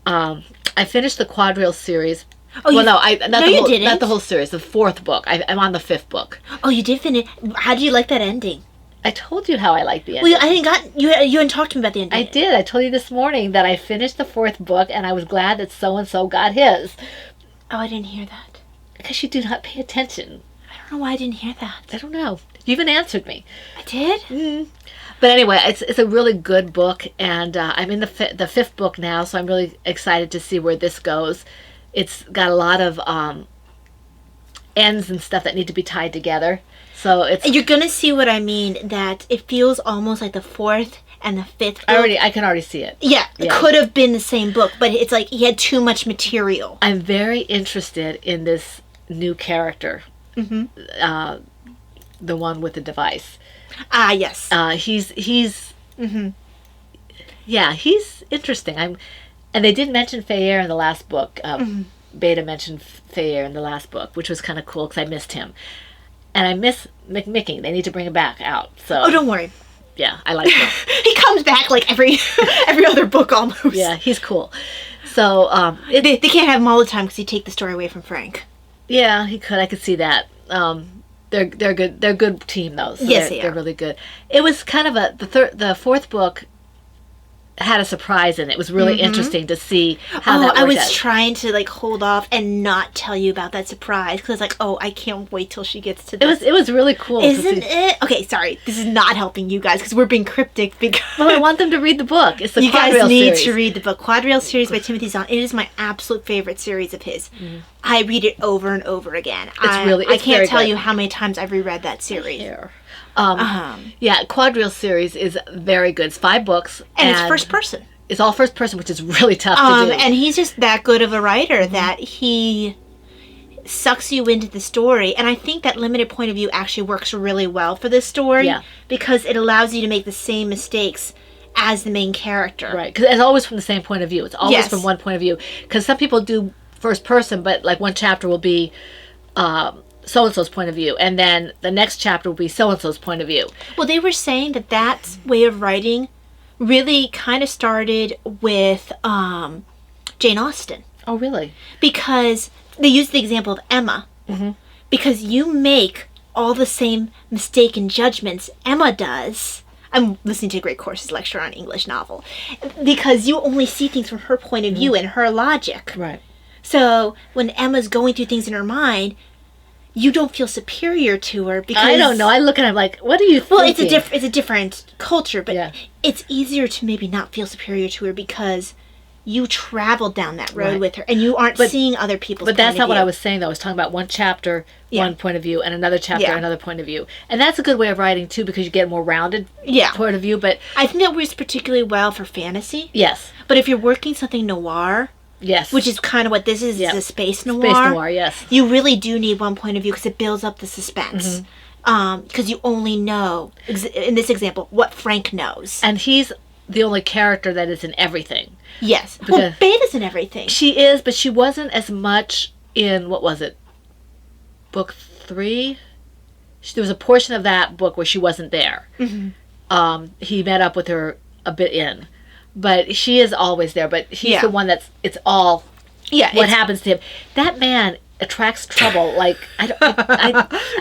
I finished the Quadrille series. Oh, you didn't. Not the whole series. The 4th book. I'm on the 5th book. Oh, you did finish. How do you like that ending? I told you how I like the ending. Well, you hadn't talked to me about the ending. I did. I told you this morning that I finished the 4th book, and I was glad that so-and-so got his. Oh, I didn't hear that. Because you do not pay attention. I don't know why I didn't hear that. I don't know. You even answered me. I did? But anyway, it's a really good book, and I'm in the 5th book now, so I'm really excited to see where this goes. It's got a lot of ends and stuff that need to be tied together. So it's You're gonna see what I mean. That it feels almost like the fourth and the fifth book. I can already see it. Yeah, it Yeah. could have been the same book, but it's like he had too much material. I'm very interested in this new character. The one with the device. Ah, yes. He's yeah, he's interesting. And they did mention Fayer in the last book. Beta mentioned Fayer in the last book, which was kind of cool because I missed him, and I miss McMicking. They need to bring him back out. So Oh, don't worry. yeah, I like him. He comes back like every other book almost. Yeah, he's cool. So They can't have him all the time because he'd take the story away from Frank. yeah, he could. I could see that. They're good. They're a good team though. So Yes, they're really good. It was kind of the fourth book had a surprise in it. It was really interesting to see how that worked I was out. trying to like hold off and not tell you about that surprise because like, oh, I can't wait till she gets to this. It was really cool. to Isn't see. it? Okay, sorry. This is not helping you guys because we're being cryptic because Well, I want them to read the book. It's the you guys Quadrail need series. to read the book. Quadrail series by Timothy Zahn. It is my absolute favorite series of his. I read it over and over again. I very can't tell good. you how many times I've reread that series. Here. Yeah, Quadrille series is very good. It's 5 books. And it's first person. It's all first person, which is really tough to do. And he's just that good of a writer that he sucks you into the story. And I think that limited point of view actually works really well for this story Yeah. because it allows you to make the same mistakes as the main character. Right, because it's always from the same point of view. It's always Yes. from one point of view. Because some people do first person, but like one chapter will be so-and-so's point of view, and then the next chapter will be so-and-so's point of view. Well, they were saying that that way of writing really kind of started with Jane Austen Oh, really? because they used the example of Emma because you make all the same mistaken judgments Emma does. I'm listening to a Great Courses lecture on English novel because you only see things from her point of view and her logic. Right. So when Emma's going through things in her mind, you don't feel superior to her because I don't know. I look at him like, what do you think? Well, it's a different culture, but Yeah. it's easier to maybe not feel superior to her because you traveled down that road Right. with her and you aren't seeing other people's. But that's point not of what view. I was saying, though. I was talking about one chapter, Yeah. one point of view, and another chapter, Yeah. another point of view. And that's a good way of writing, too, because you get a more rounded Yeah. point of view. But I think that works particularly well for fantasy. yes, But if you're working something noir, yes. which is kind of what this is, Yeah. it's a space noir. Space noir, yes. You really do need one point of view because it builds up the suspense. Mm-hmm. Because you only know, in this example, what Frank knows. And he's the only character that is in everything. Yes. Well, Because- Beta's in everything. She is, but she wasn't as much in, what was it, book 3? There was a portion of that book where she wasn't there. He met up with her a bit in. But she is always there. But he's Yeah. the one it's all Yeah. what it's- happens to him. That man attracts trouble. Like, I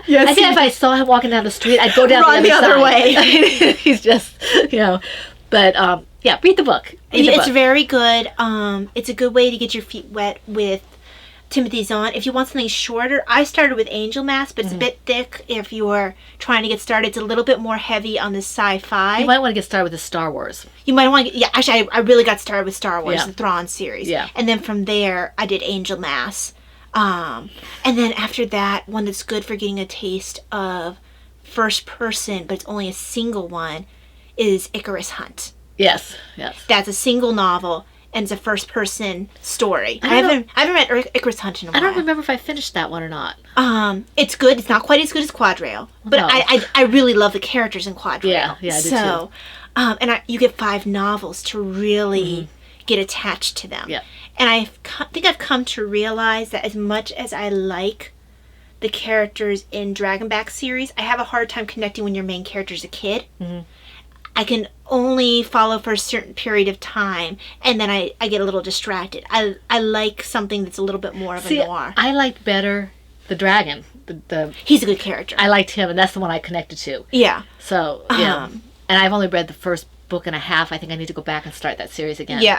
Yes, think if I saw him walking down the street, I'd go down Run the the other other side. way. He's just, But, yeah, read the book. Read the It's book. very good. It's a good way to get your feet wet with Timothy Zahn. If you want something shorter, I started with Angel Mask, but it's a bit thick if you're trying to get started. It's a little bit more heavy on the sci-fi. You might want to get started with the Star Wars. You might want to, yeah, actually, I really got started with Star Wars, Yeah. the Thrawn series. Yeah. And then from there, I did Angel Mass. And then after that, one that's good for getting a taste of first person, but it's only a single one, is Icarus Hunt. Yes, yes. That's a single novel, and it's a first person story. I don't I haven't read Icarus Hunt in a while. I don't remember if I finished that one or not. It's good. It's not quite as good as Quadrail, but No. I really love the characters in Quadrail. Yeah, I do so, and you get 5 novels to really get attached to them. Mm-hmm. Yeah. And I think I've come to realize that as much as I like the characters in Dragonback series, I have a hard time connecting when your main character's a kid. Mm-hmm. I can only follow for a certain period of time, and then I get a little distracted. I like something that's a little bit more of a noir. I liked better the dragon. The He's a good character. I liked him, and that's the one I connected to. Yeah. So, yeah. And I've only read the first book and a half. I think I need to go back and start that series again. Yeah,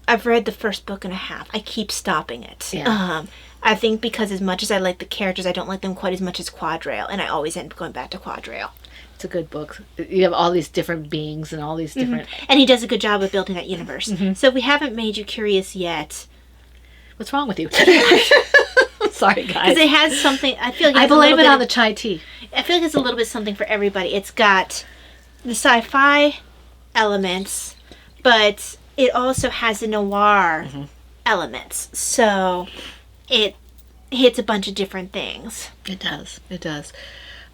I've read the first book and a half. I keep stopping it. Yeah. I think because as much as I like the characters, I don't like them quite as much as Quadrail, and I always end up going back to Quadrail. It's a good book. You have all these different beings and all these different... And he does a good job of building that universe. So if we haven't made you curious yet, What's wrong with you? Sorry, guys. Because it has something. I feel like I it's a blame little it bit on the of- chai tea. I feel like it's a little bit something for everybody. It's got the sci-fi elements, but it also has the noir elements. So it hits a bunch of different things. It does. It does.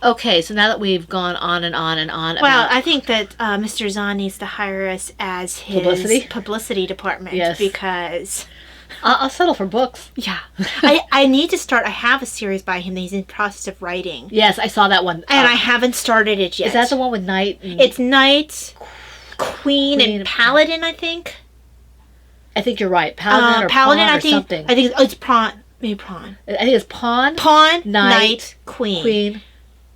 Okay, so now that we've gone on and on and on Well, about... I think that Mr. Zahn needs to hire us as his Publicity? department. Yes. Because, I'll settle for books. yeah. I need to start. I have a series by him that he's in the process of writing. Yes, I saw that one. And I haven't started it yet. Is that the one with Knight? And- It's Knight, Queen, Queen. and Paladin, I think. I think you're right. Paladin or Paladin, Pawn I or think. something. I think it's Pawn. Maybe Pawn. I think it's Pawn, Pawn, Knight, Knight, Queen. Queen.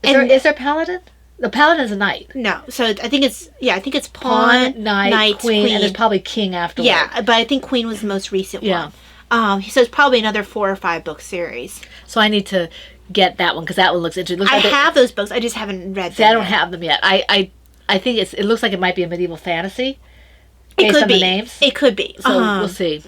And- Is there Paladin? The Paladin's a knight. No, so I think it's Pawn, Knight, Queen, and there's probably King afterwards. Yeah, but I think Queen was the most recent Yeah. one. So it's probably another 4 or 5 book series. So I need to get that one because that one looks interesting. Looks I like it- have those books. I just haven't read See, them. I don't yet. have them yet. I think it looks like it might be a medieval fantasy. It based could on be. the names. It could be. So we'll see.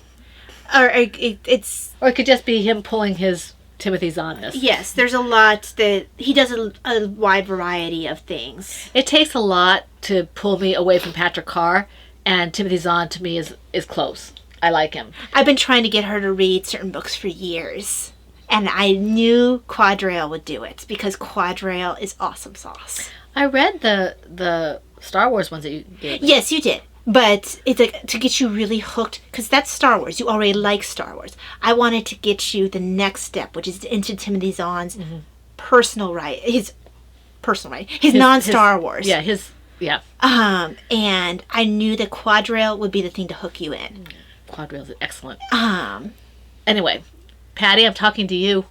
Or it's Or it could just be him pulling his Timothy Zahn-ness. yes. There's a lot that he does a wide variety of things. It takes a lot to pull me away from Patrick Carr, and Timothy Zahn to me is close. I like him. I've been trying to get her to read certain books for years, and I knew Quadrail would do it because Quadrail is awesome sauce. I read the Star Wars ones that you gave me. Yes, you did. But it's like to get you really hooked because that's Star Wars. You already like Star Wars. I wanted to get you the next step, which is into Timothy Zahn's personal his non-Star Wars. Yeah, And I knew that Quadrail would be the thing to hook you in. Quadrail's excellent. Um, Anyway, Patty, I'm talking to you.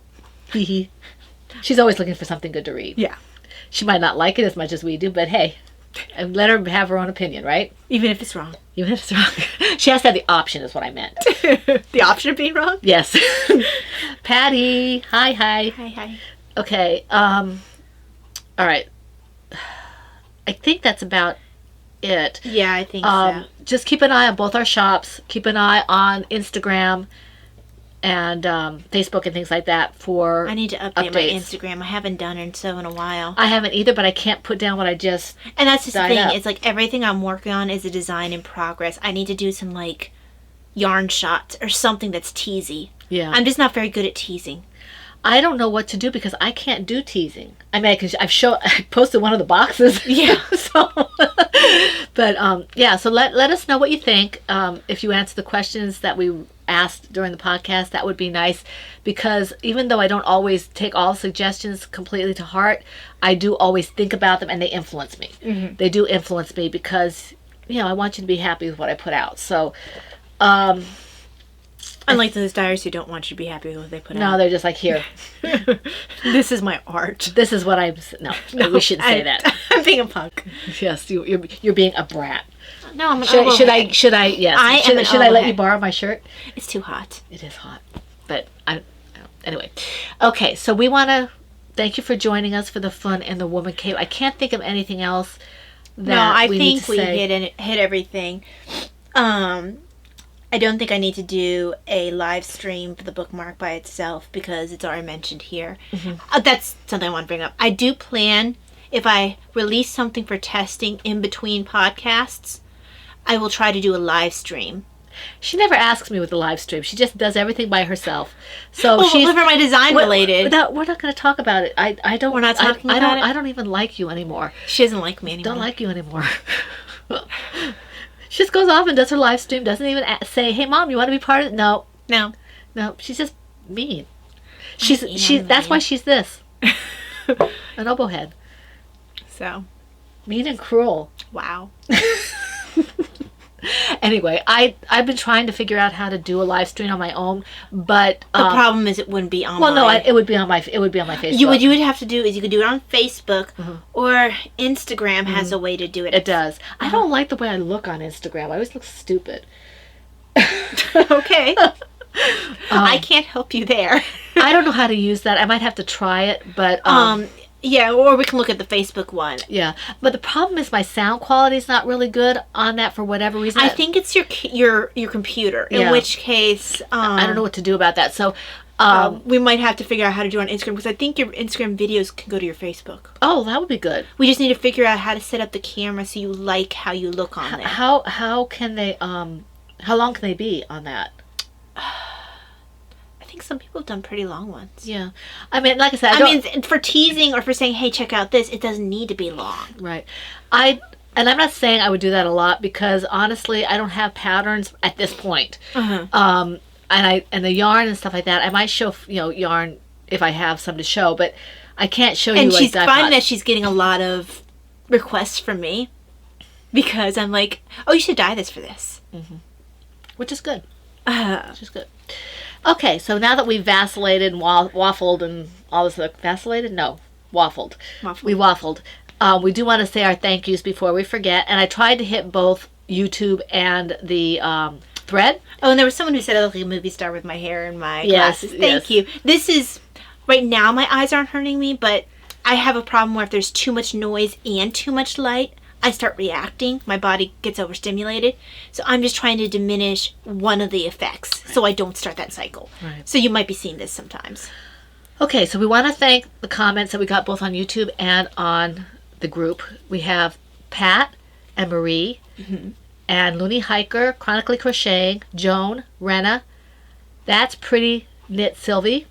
She's always looking for something good to read. yeah. She might not like it as much as we do, but hey, and let her have her own opinion, right? Even if it's wrong. Even if it's wrong. She has to have the option, is what I meant. The option of being wrong? Yes. Patty, hi. Hi. Okay, all right. I think that's about it. Yeah, I think so. Just keep an eye on both our shops. Keep an eye on Instagram and Facebook and things like that for I need to update my updates. Instagram. I haven't done it so in a while. I haven't either, but I can't put down what I just... And that's just the Died thing. up. It's like everything I'm working on is a design in progress. I need to do some like yarn shots or something that's teasy. Yeah. I'm just not very good at teasing. I don't know what to do because I can't do teasing. I mean, I posted one of the boxes. Yeah. But yeah, so let us know what you think. If you answer the questions that we asked during the podcast, that would be nice, because even though I don't always take all suggestions completely to heart, I do always think about them and they influence me. Mm-hmm. They do influence me because, I want you to be happy with what I put out. So, Unlike those dyers who don't want you to be happy with what they put no, out. they're just like, here, This is my art. this is what no, we shouldn't say that. I'm being a punk. Yes, you're being a brat. No, I'm an Should I? overhead. Yes. I am should an should I let you overhead. borrow my shirt? It's too hot. It is hot, but anyway. Okay, so we want to thank you for joining us for the Fun in the Woman Cave. I can't think of anything else that No, I we need think to we say. hit everything. I don't think I need to do a live stream for the bookmark by itself because it's already mentioned here. That's something I want to bring up. I do plan, if I release something for testing in between podcasts, I will try to do a live stream. She never asks me with the live stream. She just does everything by herself. So Oh, she's for my design related. We're not going to talk about it. I don't. We're not talking I about don't. it? I don't even like you anymore. She doesn't like me anymore. Don't like you anymore. She just goes off and does her live stream. Doesn't even say, "Hey, Mom, you want to be part of it?" No, No. she's just mean. am That's why mean. she's this. An oboe head. So, Mean and cruel. wow. Anyway, I've been trying to figure out how to do a live stream on my own, but The problem is it wouldn't be on well, no, mine. it would be on my Facebook. You would have to do is you could do it on Facebook or Instagram has a way to do it. It does. I don't like the way I look on Instagram. I always look stupid. Okay. I can't help you there. I don't know how to use that. I might have to try it, but Yeah, or we can look at the Facebook one. yeah. But the problem is my sound quality is not really good on that for whatever reason. I think it's your computer. In Yeah. which case, I don't know what to do about that. So We might have to figure out how to do it on Instagram because I think your Instagram videos can go to your Facebook. Oh, that would be good. We just need to figure out how to set up the camera so you like how you look on there. How can they how long can they be on that? I think some people have done pretty long ones. Yeah. I mean, like I said, I mean, for teasing or for saying, hey, check out this, it doesn't need to be long. Right. And I'm not saying I would do that a lot because honestly, I don't have patterns at this point. Uh-huh. And the yarn and stuff like that, I might show, yarn if I have some to show, but I can't show you And like she's that. finding that she's getting a lot of requests from me because I'm like, oh, you should dye this for this. Which is good. Which is good. Okay, so now that we've vacillated and waffled and all this stuff, vacillated? No, waffled. We waffled. We do want to say our thank yous before we forget, and I tried to hit both YouTube and the thread. Oh, and there was someone who said I look like a movie star with my hair and my Yes, glasses. Thank you. This is, right now my eyes aren't hurting me, but I have a problem where if there's too much noise and too much light, I start reacting. My body gets overstimulated. So I'm just trying to diminish one of the effects so I don't start that cycle. Right. So you might be seeing this sometimes. Okay, so we want to thank the comments that we got both on YouTube and on the group. We have Pat and Marie and Looney Hiker, Chronically Crocheting, Joan, Renna, That's Pretty Knit Sylvie,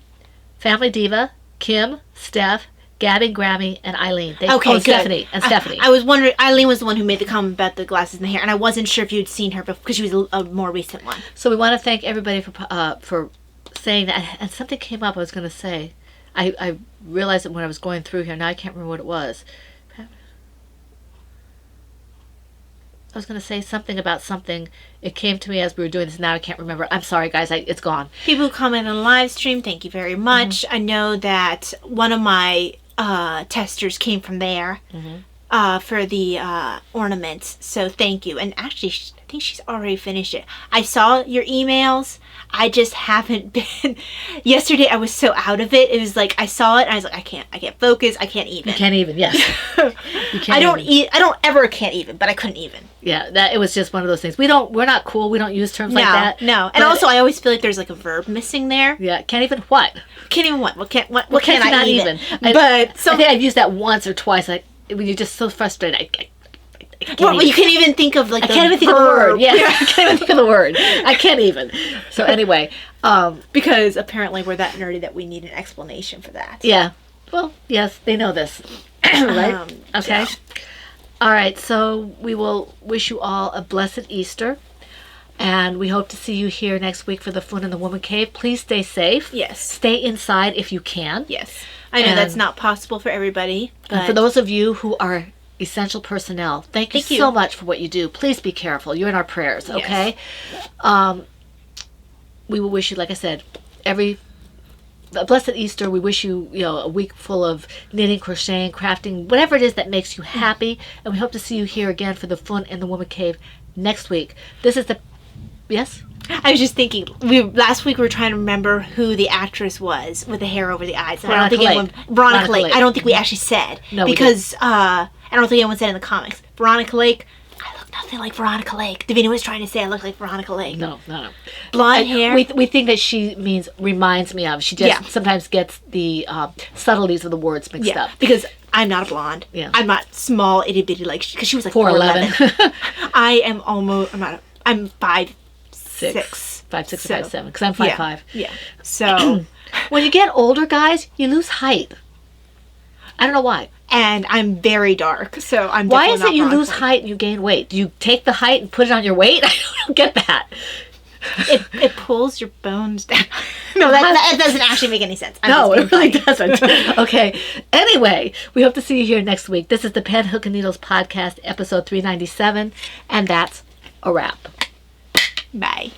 Family Diva, Kim, Steph, Gabby, Grammy, and Eileen. Good. Stephanie. I was wondering, Eileen was the one who made the comment about the glasses and the hair, and I wasn't sure if you'd seen her because she was a more recent one. So we want to thank everybody for saying that. And something came up I was going to say. I realized it when I was going through here. Now I can't remember what it was. I was going to say something about something. It came to me as we were doing this. Now I can't remember. I'm sorry, guys. It's gone. People who comment on the live stream, thank you very much. I know that one of my testers came from there for the ornaments. So thank you. And actually, I think she's already finished it. I saw your emails. I just haven't been. Yesterday, I was so out of it. It was like I saw it, and I was like, I can't focus. I can't even. You can't even. Yes. You can't I don't even. I don't ever can't even, but I couldn't even. Yeah, it was just one of those things. We're not cool. We don't use terms like that. No. And also, I always feel like there's like a verb missing there. Yeah, can't even what? Can't even what? What can can't I not even? I But think I've used that once or twice. Like when you're just so frustrated. Well, you can't even think of like I can't even think of the word. Yeah, I can't even think of the word. I can't even. So anyway, because apparently we're that nerdy that we need an explanation for that. yeah. Well, yes, they know this, right? Okay. So. All right. So we will wish you all a blessed Easter, and we hope to see you here next week for the Fun in the Woman Cave. Please stay safe. Yes. Stay inside if you can. Yes. I know that's not possible for everybody, but And for those of you who are essential personnel, thank you so much for what you do. Please be careful. You're in our prayers, okay? Yes. We will wish you, like I said, a blessed Easter. We wish you, a week full of knitting, crocheting, crafting, whatever it is that makes you happy. And we hope to see you here again for the Fun in the Woman Cave next week. This is yes? I was just thinking, last week we were trying to remember who the actress was with the hair over the eyes. And Veronica Lake. Veronica Lake. I don't think we actually said. No, because I don't think anyone said in the comics. Veronica Lake. I look nothing like Veronica Lake. Davina was trying to say I look like Veronica Lake. No. Blonde hair. We think that she reminds me of. She just sometimes gets the subtleties of the words mixed up. Because I'm not a blonde. Yeah. I'm not small, itty bitty like because she was like 4'11". I am almost. I'm 5'6". 5'6" or 5'7", because I'm 5'5". Yeah. So when you get older, guys, you lose height. I don't know why. And I'm very dark, so I'm. Why definitely is not it you Veronica lose Lake. height and you gain weight? Do you take the height and put it on your weight? I don't get that. It pulls your bones down. No, that doesn't actually make any sense. No, it really doesn't. Okay. Anyway, we hope to see you here next week. This is the Pen, Hook, and Needles podcast, episode 397, and that's a wrap. Bye.